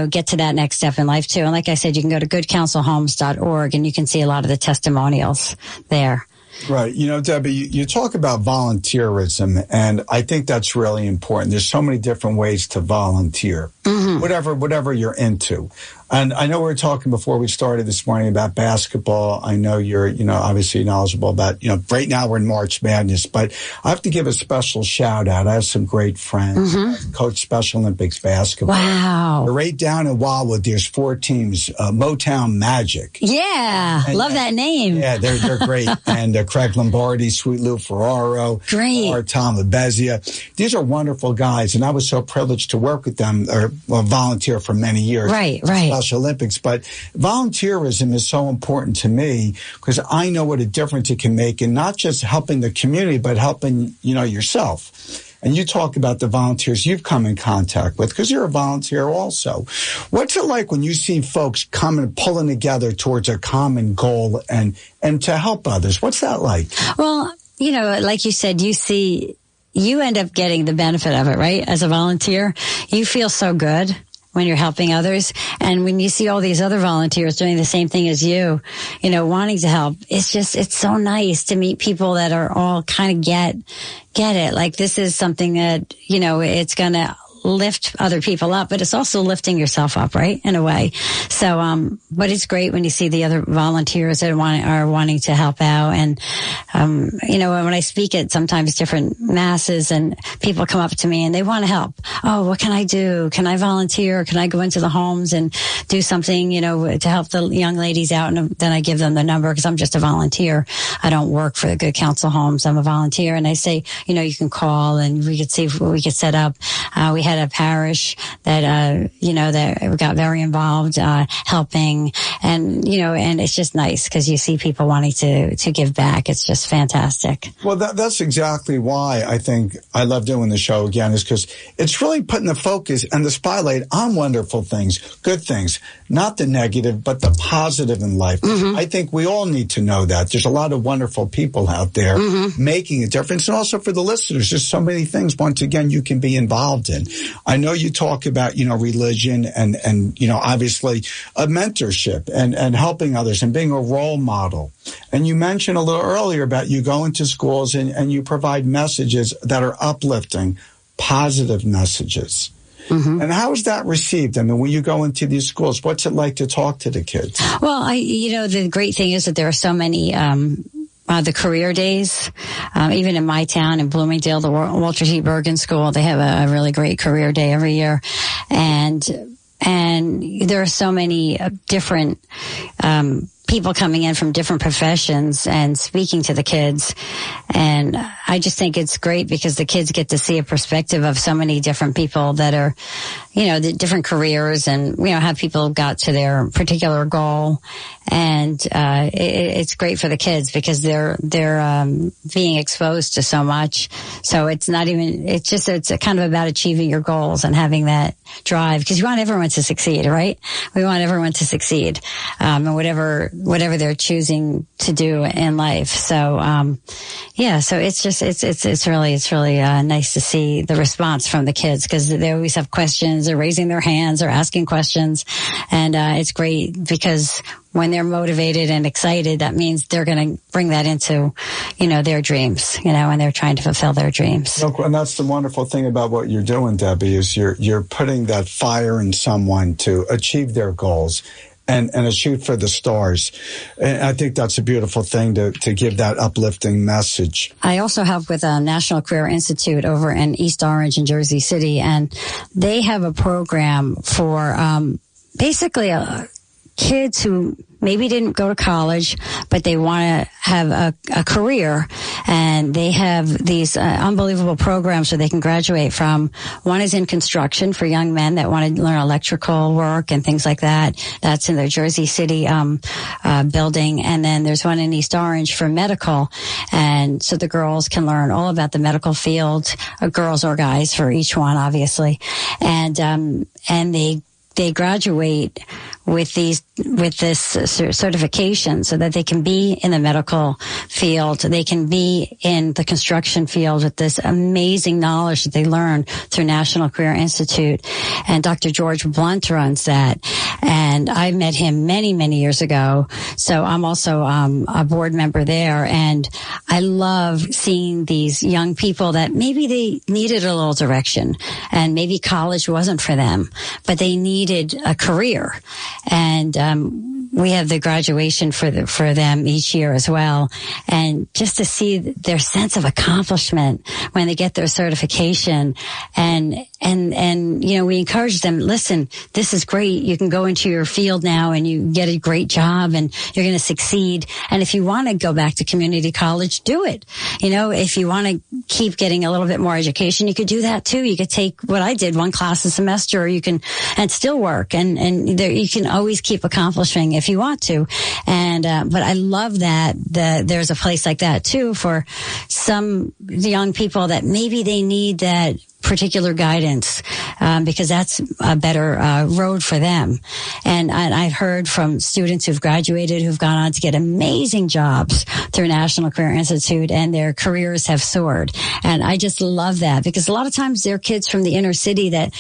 [SPEAKER 3] get to that next step in life too. And like I said, you can go to goodcounselhomes.org and you can see a lot of the testimonials there.
[SPEAKER 2] Right. You know, Debbie, you talk about volunteerism, and I think that's really important. There's so many different ways to volunteer, whatever you're into. And I know we were talking before we started this morning about basketball. I know you're, obviously knowledgeable about, right now we're in March Madness, but I have to give a special shout out. I have some great friends, coach Special Olympics basketball.
[SPEAKER 3] Wow.
[SPEAKER 2] Right down in Wildwood, there's 4 teams, Motown Magic.
[SPEAKER 3] Yeah. Love that name.
[SPEAKER 2] Yeah, they're great. And Craig Lombardi, Sweet Lou Ferraro.
[SPEAKER 3] Great.
[SPEAKER 2] Tom Abezia. These are wonderful guys. And I was so privileged to work with them or volunteer for many years.
[SPEAKER 3] Right.
[SPEAKER 2] Olympics, but volunteerism is so important to me because I know what a difference it can make in not just helping the community, but helping, yourself. And you talk about the volunteers you've come in contact with because you're a volunteer also. What's it like when you see folks coming, pulling together towards a common goal and to help others? What's that like?
[SPEAKER 3] Well, like you said, you end up getting the benefit of it, right? As a volunteer, you feel so good when you're helping others. And when you see all these other volunteers doing the same thing as you, wanting to help, it's so nice to meet people that are all kind of get it. Like this is something that, it's going to lift other people up, but it's also lifting yourself up, right? In a way. So, but it's great when you see the other volunteers that are wanting to help out. And, when I speak at sometimes different masses and people come up to me and they want to help. Oh, what can I do? Can I volunteer? Can I go into the homes and do something, to help the young ladies out? And then I give them the number because I'm just a volunteer. I don't work for the Good Counsel Homes. I'm a volunteer. And I say, you can call and we could see what we could set up. We had a parish that, that got very involved, helping and it's just nice because you see people wanting to give back. It's just fantastic.
[SPEAKER 2] Well, that's exactly why I think I love doing the show again is because it's really putting the focus and the spotlight on wonderful things, good things, not the negative, but the positive in life. I think we all need to know that. There's a lot of wonderful people out there making a difference. And also for the listeners, there's so many things, once again, you can be involved in. I know you talk about, religion and obviously a mentorship and helping others and being a role model. And you mentioned a little earlier about you go into schools and you provide messages that are uplifting, positive messages. And how is that received? I mean, when you go into these schools, what's it like to talk to the kids?
[SPEAKER 3] Well, the great thing is that there are so many, the career days, even in my town in Bloomingdale, the Walter T. Bergen School, they have a really great career day every year. And there are so many different, people coming in from different professions and speaking to the kids. And I just think it's great because the kids get to see a perspective of so many different people that are, the different careers and, how people got to their particular goal. And, it's great for the kids because they're being exposed to so much. So it's it's kind of about achieving your goals and having that drive because you want everyone to succeed, right? We want everyone to succeed, and whatever they're choosing to do in life. So, so it's really nice to see the response from the kids because they always have questions. They're raising their hands, they're asking questions. And, it's great because when they're motivated and excited, that means they're going to bring that into, their dreams, and they're trying to fulfill their dreams.
[SPEAKER 2] And that's the wonderful thing about what you're doing, Debbie, is you're putting that fire in someone to achieve their goals and a shoot for the stars. And I think that's a beautiful thing to give that uplifting message.
[SPEAKER 3] I also help with a National Career Institute over in East Orange in Jersey City, and they have a program for basically kids who maybe didn't go to college, but they want to have a career, and they have these unbelievable programs where they can graduate from. One is in construction for young men that want to learn electrical work and things like that. That's in the Jersey City building. And then there's one in East Orange for medical. And so the girls can learn all about the medical field, girls or guys for each one, obviously. And they graduate with this certification so that they can be in the medical field. They can be in the construction field with this amazing knowledge that they learn through National Career Institute. And Dr. George Blunt runs that. And I met him many, many years ago. So I'm also a board member there. And I love seeing these young people that maybe they needed a little direction and maybe college wasn't for them, but they needed a career. And we have the graduation for them each year as well. And just to see their sense of accomplishment when they get their certification, and you know, we encourage them, listen, this is great. You can go into your field now and you get a great job and you're going to succeed. And if you want to go back to community college, do it. You know, if you want to keep getting a little bit more education, you could do that too. You could take what I did, one class a semester, or you can, and still work. And there, you can always keep accomplishing if you want to. And, but I love that there's a place like that too for some young people that maybe they need that particular guidance, because that's a better road for them. And I've heard from students who've graduated who've gone on to get amazing jobs through National Career Institute, and their careers have soared. And I just love that, because a lot of times they're kids from the inner city that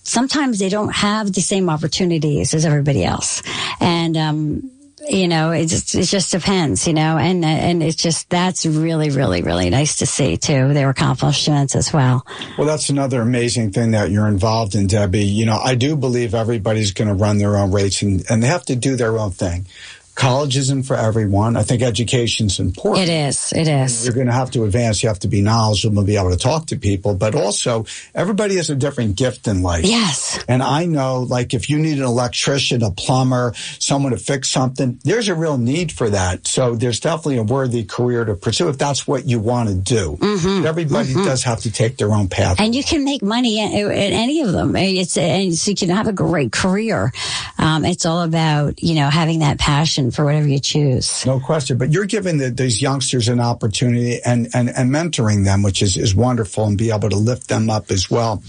[SPEAKER 3] sometimes they don't have the same opportunities as everybody else. And, you know, it just depends, you know, and it's just, that's really, really, really nice to see too, their accomplishments as well.
[SPEAKER 2] Well, that's another amazing thing that you're involved in, Debbie. You know, I do believe everybody's going to run their own race and they have to do their own thing. College isn't for everyone. I think education's important.
[SPEAKER 3] It is. It is.
[SPEAKER 2] You're going to have to advance. You have to be knowledgeable and be able to talk to people. But also, everybody has a different gift in life.
[SPEAKER 3] Yes.
[SPEAKER 2] And I know, like, if you need an electrician, a plumber, someone to fix something, there's a real need for that. So there's definitely a worthy career to pursue if that's what you want to do. Mm-hmm. But everybody does have to take their own path.
[SPEAKER 3] And you can make money at any of them. And so you can have a great career. It's all about, you know, having that passion for whatever you choose.
[SPEAKER 2] No question. But you're giving these youngsters an opportunity and mentoring them, which is wonderful, and be able to lift them up as well.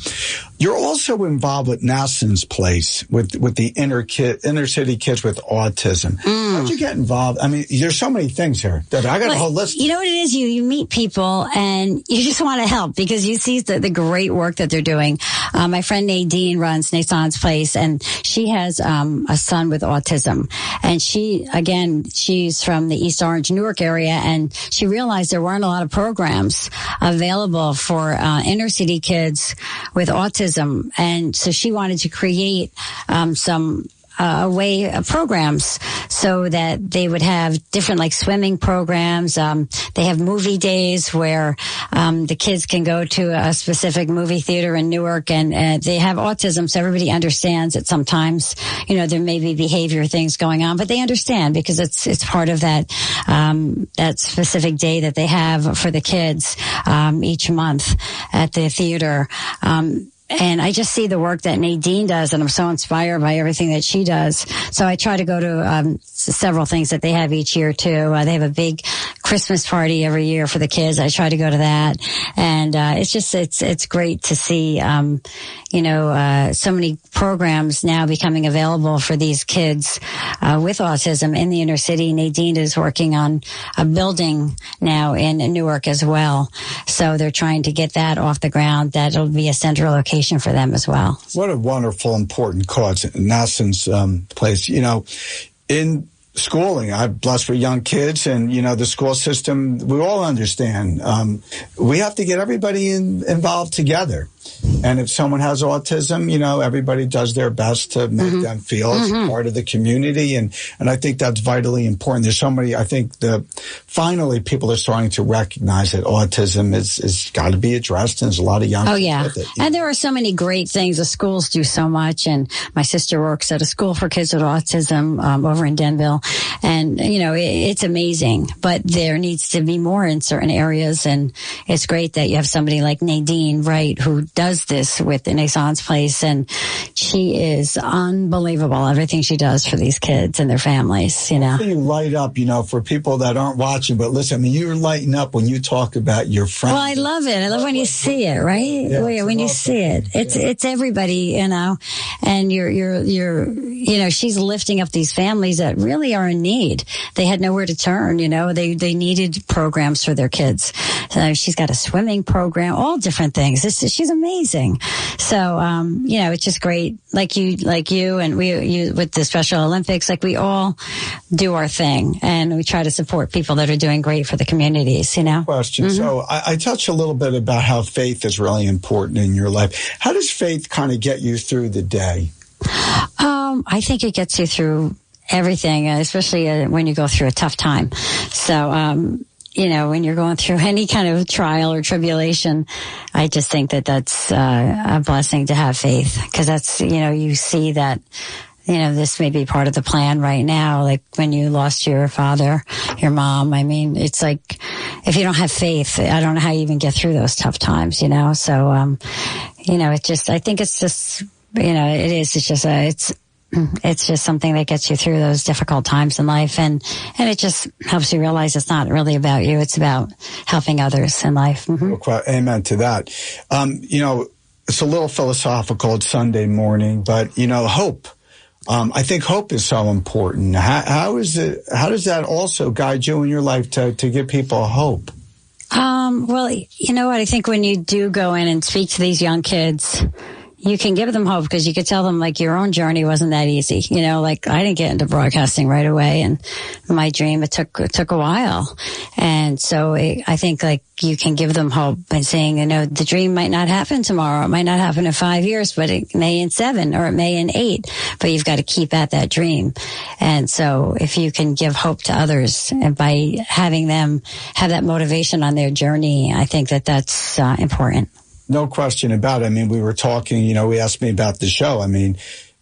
[SPEAKER 2] You're also involved with Nassen's Place, with the inner city kids with autism. How'd you get involved? I mean, there's so many things here. I got a whole list.
[SPEAKER 3] You know what it is? You meet people and you just want to help because you see the great work that they're doing. My friend Nadine runs Nassen's Place, and she has a son with autism. And she's from the East Orange, Newark area, and she realized there weren't a lot of programs available for inner city kids with autism. And so she wanted to create some programs so that they would have different, like, swimming programs. They have movie days where the kids can go to a specific movie theater in Newark, and they have autism, so everybody understands that sometimes, you know, there may be behavior things going on, but they understand because it's part of that that specific day that they have for the kids each month at the theater. And I just see the work that Nadine does, and I'm so inspired by everything that she does. So I try to go to several things that they have each year, too. They have a big Christmas party every year for the kids. I try to go to that. And it's great to see, so many programs now becoming available for these kids with autism in the inner city. Nadine is working on a building now in Newark as well. So they're trying to get that off the ground. That'll be a central location for them as well.
[SPEAKER 2] What a wonderful, important cause. Nassen's Place. You know, in schooling, I'm blessed with young kids, and, you know, the school system, we all understand. We have to get everybody involved together. And if someone has autism, everybody does their best to make them feel as part of the community. And I think that's vitally important. There's so many, I think finally people are starting to recognize that autism is got to be addressed. And there's a lot of young people with it.
[SPEAKER 3] And there are so many great things. The schools do so much. And my sister works at a school for kids with autism over in Denville. And, it's amazing. But there needs to be more in certain areas. And it's great that you have somebody like Nadine Wright who does this with Nason's Place, and she is unbelievable. Everything she does for these kids and their families,
[SPEAKER 2] You light up, for people that aren't watching, but listen, you're lighting up when you talk about your friends.
[SPEAKER 3] Well, I love it. I love when you see it, right? Yeah, when you see it, it's everybody, and you're she's lifting up these families that really are in need. They had nowhere to turn, they needed programs for their kids. She's got a swimming program, all different things. She's amazing. So, it's just great. Like you and you with the Special Olympics, we all do our thing and we try to support people that are doing great for the communities,
[SPEAKER 2] Question. So I touched a little bit about how faith is really important in your life. How does faith kind of get you through the day?
[SPEAKER 3] I think it gets you through everything, especially when you go through a tough time. So, when you're going through any kind of trial or tribulation, I just think that that's a blessing to have faith, because that's, you see that, this may be part of the plan right now. Like when you lost your father, your mom, it's like, if you don't have faith, I don't know how you even get through those tough times, So, I think it's just, it's just something that gets you through those difficult times in life. And it just helps you realize it's not really about you. It's about helping others in life.
[SPEAKER 2] Amen to that. It's a little philosophical. It's Sunday morning, but, hope. I think hope is so important. How does that also guide you in your life to give people hope?
[SPEAKER 3] Well, you know what? I think when you do go in and speak to these young kids, you can give them hope, because you could tell them your own journey wasn't that easy. I didn't get into broadcasting right away, and my dream, it took a while. And so I think you can give them hope by saying, the dream might not happen tomorrow. It might not happen in 5 years, but it may in 7 or it may in 8, but you've got to keep at that dream. And so if you can give hope to others and by having them have that motivation on their journey, I think that that's important.
[SPEAKER 2] No question about it. We were talking, we asked me about the show.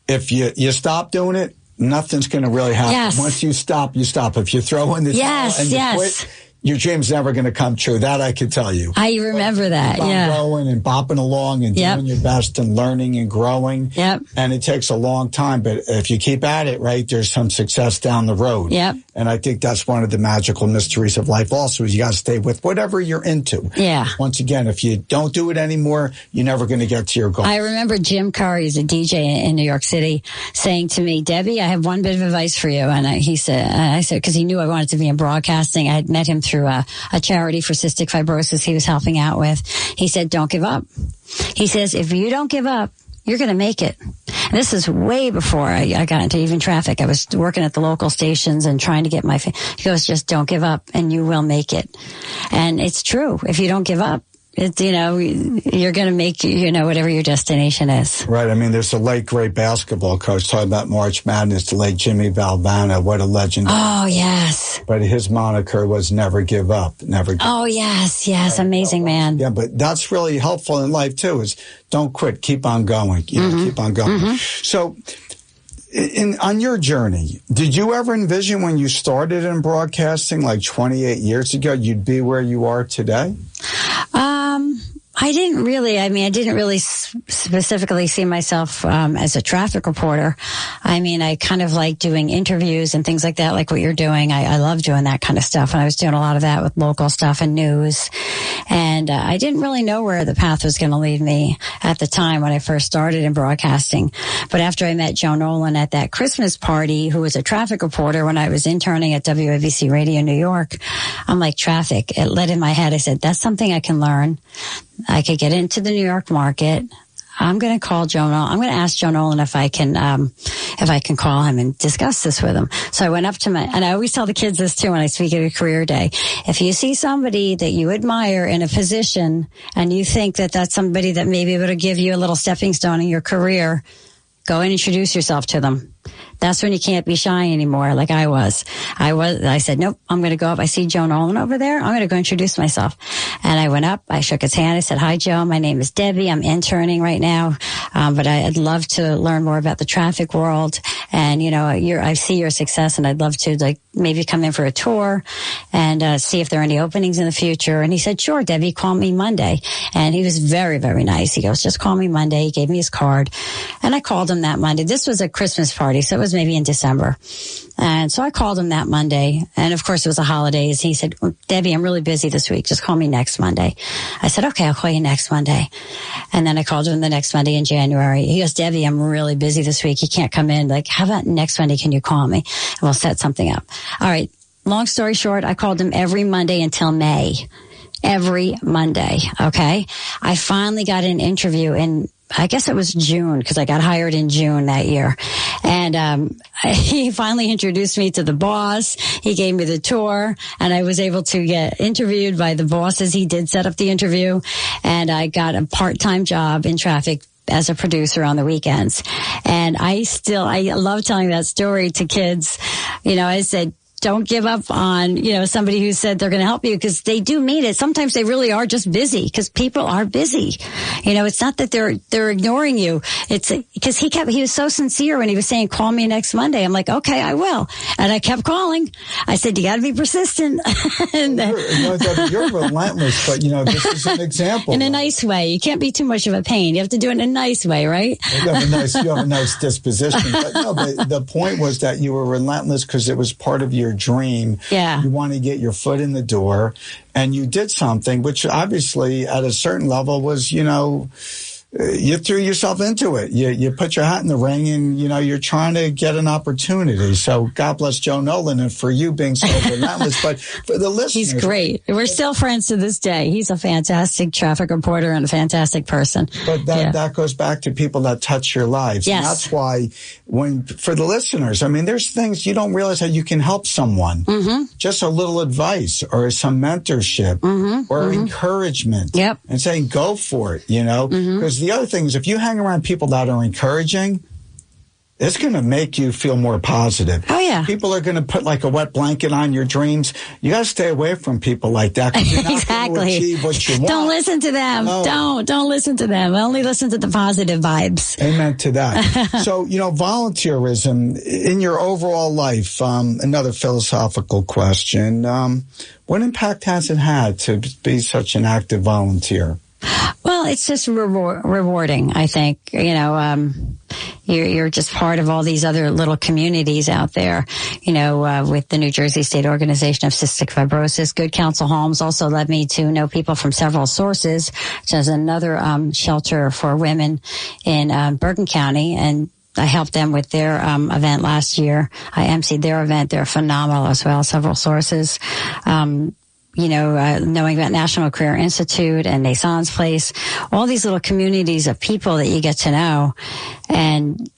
[SPEAKER 2] If you stop doing it, nothing's going to really happen.
[SPEAKER 3] Yes.
[SPEAKER 2] Once you stop, you stop. If you throw in the towel and you quit, your dream's never going to come true. That I can tell you.
[SPEAKER 3] I remember that.
[SPEAKER 2] Keep on going and bopping along and doing your best and learning and growing.
[SPEAKER 3] Yep.
[SPEAKER 2] And it takes a long time, but if you keep at it, right, there's some success down the road.
[SPEAKER 3] Yep.
[SPEAKER 2] And I think that's one of the magical mysteries of life also, is you got to stay with whatever you're into.
[SPEAKER 3] Yeah.
[SPEAKER 2] Once again, if you don't do it anymore, you're never going to get to your goal.
[SPEAKER 3] I remember Jim Curry, who's a DJ in New York City, saying to me, Debbie, I have one bit of advice for you. And I said, because he knew I wanted to be in broadcasting. I had met him through a charity for cystic fibrosis he was helping out with. He said, don't give up. He says, if you don't give up, you're going to make it. And this is way before I got into even traffic. I was working at the local stations and trying to get he goes, just don't give up and you will make it. And it's true. If you don't give up, it's, you're going to make, whatever your destination is.
[SPEAKER 2] Right. There's a late great basketball coach talking about March Madness, the late Jimmy Valvano. What a legend.
[SPEAKER 3] Oh, yes.
[SPEAKER 2] But his moniker was never give up. Never give up.
[SPEAKER 3] Oh, yes. Yes. Amazing man.
[SPEAKER 2] Yeah. But that's really helpful in life too, is don't quit. Keep on going. Keep on going. So on your journey, did you ever envision when you started in broadcasting 28 years ago, you'd be where you are today?
[SPEAKER 3] I didn't really, I didn't really specifically see myself as a traffic reporter. I kind of like doing interviews and things like that, like what you're doing. I love doing that kind of stuff. And I was doing a lot of that with local stuff and news. And I didn't really know where the path was going to lead me at the time when I first started in broadcasting. But after I met Joe Nolan at that Christmas party, who was a traffic reporter when I was interning at WABC Radio New York, I'm like, traffic. It lit in my head. I said, that's something I can learn. I could get into the New York market. I'm going to call Joe Nolan. I'm going to ask Joe Nolan if if I can call him and discuss this with him. So I went up to and I always tell the kids this too when I speak at a career day. If you see somebody that you admire in a position and you think that that's somebody that may be able to give you a little stepping stone in your career, go and introduce yourself to them. That's when you can't be shy anymore, like I was. I said, nope, I'm going to go up. I see Joe Nolan over there. I'm going to go introduce myself. And I went up. I shook his hand. I said, hi, Joe. My name is Debbie. I'm interning right now. But I'd love to learn more about the traffic world. And, I see your success, and I'd love to, like, maybe come in for a tour and see if there are any openings in the future. And he said, sure, Debbie, call me Monday. And he was very, very nice. He goes, just call me Monday. He gave me his card. And I called him that Monday. This was a Christmas party, so it was maybe in December. And so I called him that Monday. And of course, it was the holidays. He said, Debbie, I'm really busy this week. Just call me next Monday. I said, okay, I'll call you next Monday. And then I called him the next Monday in January. He goes, Debbie, I'm really busy this week. You can't come in. Like, how about next Monday? Can you call me? And we'll set something up. All right. Long story short, I called him every Monday until May. Every Monday. Okay. I finally got an interview in, I guess it was June, because I got hired in June that year. And he finally introduced me to the boss. He gave me the tour, and I was able to get interviewed by the bosses. He did set up the interview, and I got a part-time job in traffic as a producer on the weekends. And I love telling that story to kids. I said, don't give up on, somebody who said they're going to help you, because they do mean it. Sometimes they really are just busy, because people are busy. It's not that they're ignoring you. It's because he was so sincere when he was saying, call me next Monday. I'm like, okay, I will. And I kept calling. I said, you got to be persistent. And
[SPEAKER 2] you're relentless, but this is an example.
[SPEAKER 3] In a nice way. You can't be too much of a pain. You have to do it in a nice way, right?
[SPEAKER 2] You have a nice disposition. But the point was that you were relentless because it was part of your dream.
[SPEAKER 3] Yeah.
[SPEAKER 2] You want to get your foot in the door, and you did something which obviously at a certain level was, you threw yourself into it. You put your hat in the ring, and, you're trying to get an opportunity. So God bless Joe Nolan, and for you being so relentless. But for the listeners.
[SPEAKER 3] He's great. We're still friends to this day. He's a fantastic traffic reporter and a fantastic person.
[SPEAKER 2] But that goes back to people that touch your lives.
[SPEAKER 3] Yes.
[SPEAKER 2] And that's why for the listeners, there's things you don't realize how you can help someone. Mm-hmm. Just a little advice or some mentorship or encouragement.
[SPEAKER 3] Yep.
[SPEAKER 2] And saying, go for it, because the other thing is, if you hang around people that are encouraging, it's going to make you feel more positive.
[SPEAKER 3] Oh, yeah.
[SPEAKER 2] People are going to put like a wet blanket on your dreams. You got to stay away from people like that. You're not
[SPEAKER 3] exactly.
[SPEAKER 2] going to achieve what you want.
[SPEAKER 3] Don't listen to them. No. Don't listen to them. Only listen to the positive vibes.
[SPEAKER 2] Amen to that. So, volunteerism in your overall life, another philosophical question. What impact has it had to be such an active volunteer?
[SPEAKER 3] Well, it's just rewarding, I think. You're just part of all these other little communities out there, with the New Jersey State Organization of Cystic Fibrosis. Good Counsel Homes also led me to know people from several sources, which is another shelter for women in Bergen County. And I helped them with their event last year. I emceed their event. They're phenomenal as well, several sources. Knowing about National Career Institute and Nason's Place, all these little communities of people that you get to know, and,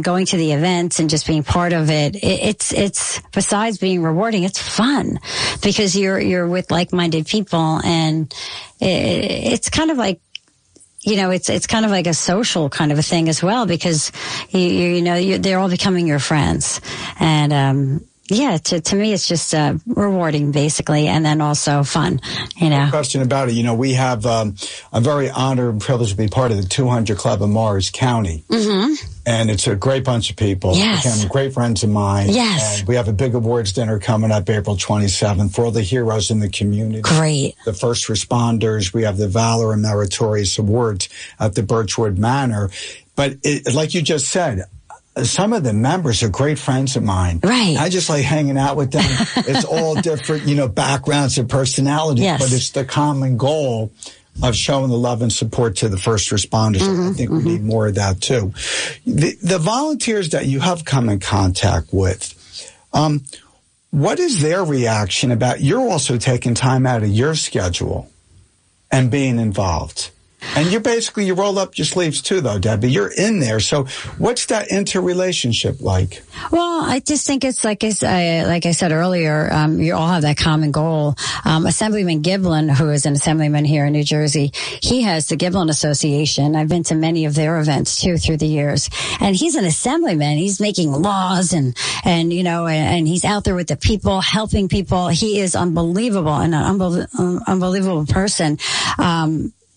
[SPEAKER 3] going to the events and just being part of it. It's besides being rewarding, it's fun because you're with like-minded people, and it's kind of like, it's kind of like a social kind of a thing as well, because they're all becoming your friends. And, to me, it's just rewarding, basically, and then also fun, No
[SPEAKER 2] question about it. We have I'm very honored and privileged to be part of the 200 Club of Morris County. Mm-hmm. And it's a great bunch of people.
[SPEAKER 3] Yes.
[SPEAKER 2] Became great friends of mine.
[SPEAKER 3] Yes.
[SPEAKER 2] And we have a big awards dinner coming up April 27th for all the heroes in the community.
[SPEAKER 3] Great.
[SPEAKER 2] The first responders. We have the Valor and Meritorious Awards at the Birchwood Manor. But like you just said, some of the members are great friends of mine.
[SPEAKER 3] Right.
[SPEAKER 2] I just like hanging out with them. It's all different, backgrounds and personalities,
[SPEAKER 3] yes.
[SPEAKER 2] but it's the common goal of showing the love and support to the first responders. Mm-hmm, I think we need more of that too. The volunteers that you have come in contact with, what is their reaction about you're also taking time out of your schedule and being involved? And you roll up your sleeves too, though, Debbie. You're in there. So what's that interrelationship like?
[SPEAKER 3] Well, I just think it's like I said earlier, you all have that common goal. Assemblyman Giblin, who is an assemblyman here in New Jersey, he has the Giblin Association. I've been to many of their events too through the years. And he's an assemblyman. He's making laws and he's out there with the people, helping people. He is unbelievable and an unbelievable person.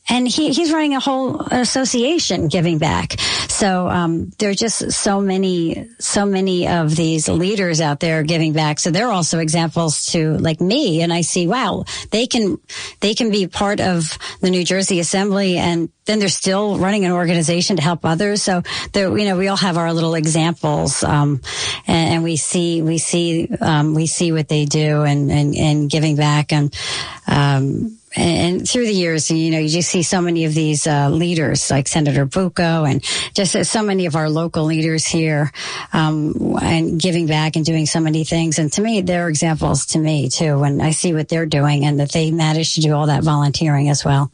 [SPEAKER 3] And he's running a whole association giving back. So, there are just so many of these leaders out there giving back. So they're also examples to like me. And I see, wow, they can be part of the New Jersey Assembly, and then they're still running an organization to help others. So we all have our little examples. And we see what they do and giving back and through the years, you just see so many of these leaders like Senator Bucco and just so many of our local leaders here and giving back and doing so many things. And to me, they're examples to me, too, when I see what they're doing and that they manage to do all that volunteering as well.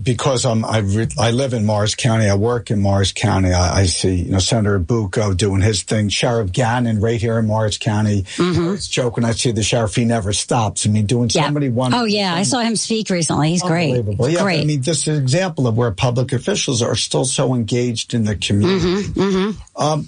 [SPEAKER 2] Because I live in Morris County, I work in Morris County. I see, Senator Bucco doing his thing. Sheriff Gannon right here in Morris County. Mm-hmm. I always joke when I see the sheriff, he never stops. Doing so many wonderful things.
[SPEAKER 3] I saw him speak recently. He's great.
[SPEAKER 2] Yeah,
[SPEAKER 3] great.
[SPEAKER 2] this is an example of where public officials are still so engaged in the community. Mm-hmm, mm-hmm.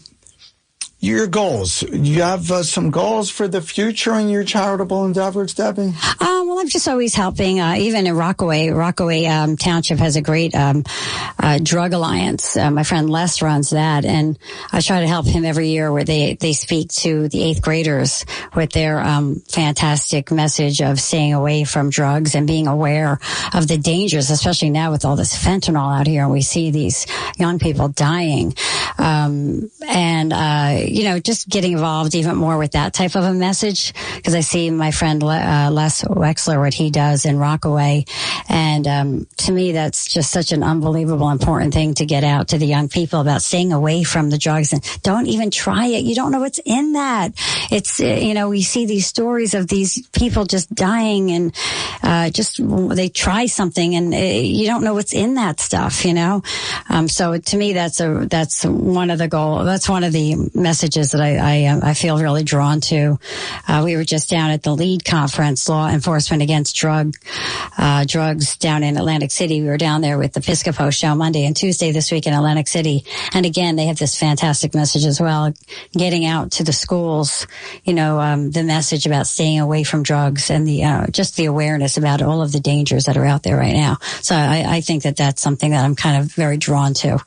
[SPEAKER 2] Your goals. You have some goals for the future in your charitable endeavors, Debbie?
[SPEAKER 3] Well, I'm just always helping, even in Rockaway. Rockaway Township has a great drug alliance. My friend Les runs that, and I try to help him every year where they speak to the 8th graders with their fantastic message of staying away from drugs and being aware of the dangers, especially now with all this fentanyl out here, and we see these young people dying. Just getting involved even more with that type of a message, because I see my friend Les Wexler, what he does in Rockaway. And to me, that's just such an unbelievable, important thing to get out to the young people about staying away from the drugs. And don't even try it. You don't know what's in that. It's, we see these stories of these people just dying and they try something and you don't know what's in that stuff, So to me, that's one of the goals. That's one of the messages that I feel really drawn to. We were just down at the LEAD conference, Law Enforcement Against Drugs down in Atlantic City. We were down there with the Piscopo Show Monday and Tuesday this week in Atlantic City. And again, they have this fantastic message as well, getting out to the schools, the message about staying away from drugs and just the awareness about all of the dangers that are out there right now. So I think that that's something that I'm kind of very drawn to.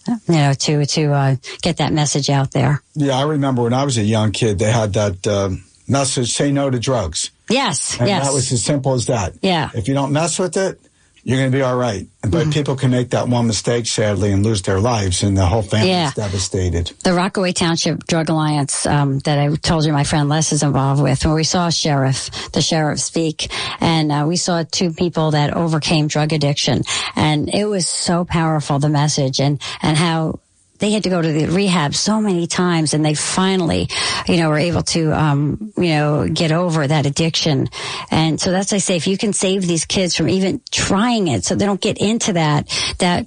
[SPEAKER 3] To get that message out there. Yeah,
[SPEAKER 2] I remember when I was a young kid, they had that message, say no to drugs.
[SPEAKER 3] Yes,
[SPEAKER 2] and that was as simple as that.
[SPEAKER 3] Yeah.
[SPEAKER 2] If you don't mess with it, you're going to be all right. But people can make that one mistake, sadly, and lose their lives, and the whole family is devastated.
[SPEAKER 3] The Rockaway Township Drug Alliance that I told you my friend Les is involved with, where we saw the sheriff speak, and we saw 2 people that overcame drug addiction. And it was so powerful, the message, and how they had to go to the rehab so many times, and they finally, were able to, get over that addiction. And so that's, I say, if you can save these kids from even trying it so they don't get into that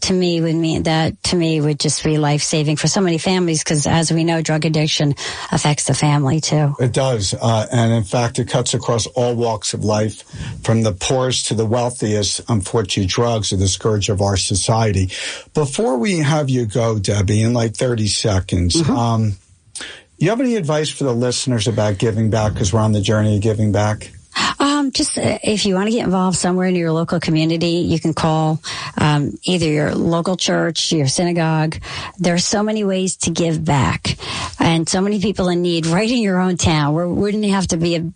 [SPEAKER 3] to me would just be life-saving for so many families, because as we know, drug addiction affects the family too.
[SPEAKER 2] It does. And in fact, it cuts across all walks of life, from the poorest to the wealthiest. Unfortunately, drugs are the scourge of our society. Before we have you go, Debbie, in like 30 seconds, you have any advice for the listeners about giving back, because we're on the journey of giving back?
[SPEAKER 3] Just if you want to get involved somewhere in your local community, you can call either your local church, your synagogue. There are so many ways to give back, and so many people in need right in your own town. We wouldn't have to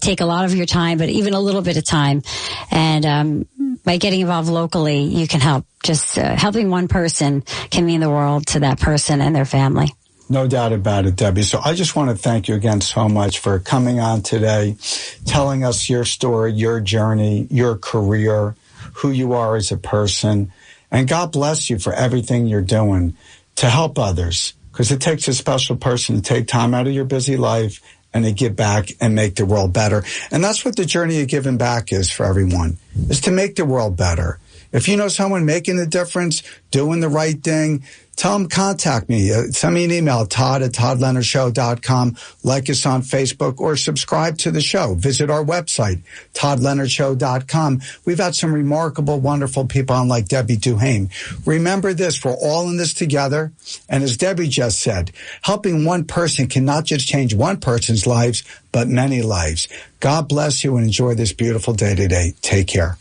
[SPEAKER 3] take a lot of your time, but even a little bit of time. And by getting involved locally, you can help. Just helping one person can mean the world to that person and their family.
[SPEAKER 2] No doubt about it, Debbie. So I just want to thank you again so much for coming on today, telling us your story, your journey, your career, who you are as a person. And God bless you for everything you're doing to help others, because it takes a special person to take time out of your busy life and to give back and make the world better. And that's what the journey of giving back is for everyone, is to make the world better. If you know someone making a difference, doing the right thing, tell them, contact me. Send me an email, todd@toddleonardshow.com. Like us on Facebook or subscribe to the show. Visit our website, toddleonardshow.com. We've had some remarkable, wonderful people on like Debbie DuHaime. Remember this, we're all in this together. And as Debbie just said, helping one person can not just change one person's lives, but many lives. God bless you and enjoy this beautiful day today. Take care.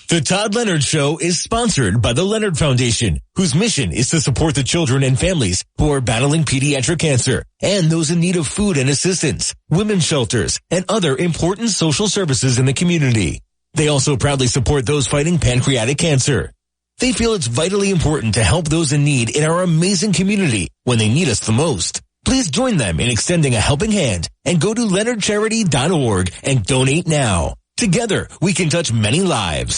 [SPEAKER 1] The Todd Leonard Show is sponsored by the Leonard Foundation, whose mission is to support the children and families who are battling pediatric cancer and those in need of food and assistance, women's shelters, and other important social services in the community. They also proudly support those fighting pancreatic cancer. They feel it's vitally important to help those in need in our amazing community when they need us the most. Please join them in extending a helping hand and go to leonardcharity.org and donate now. Together, we can touch many lives.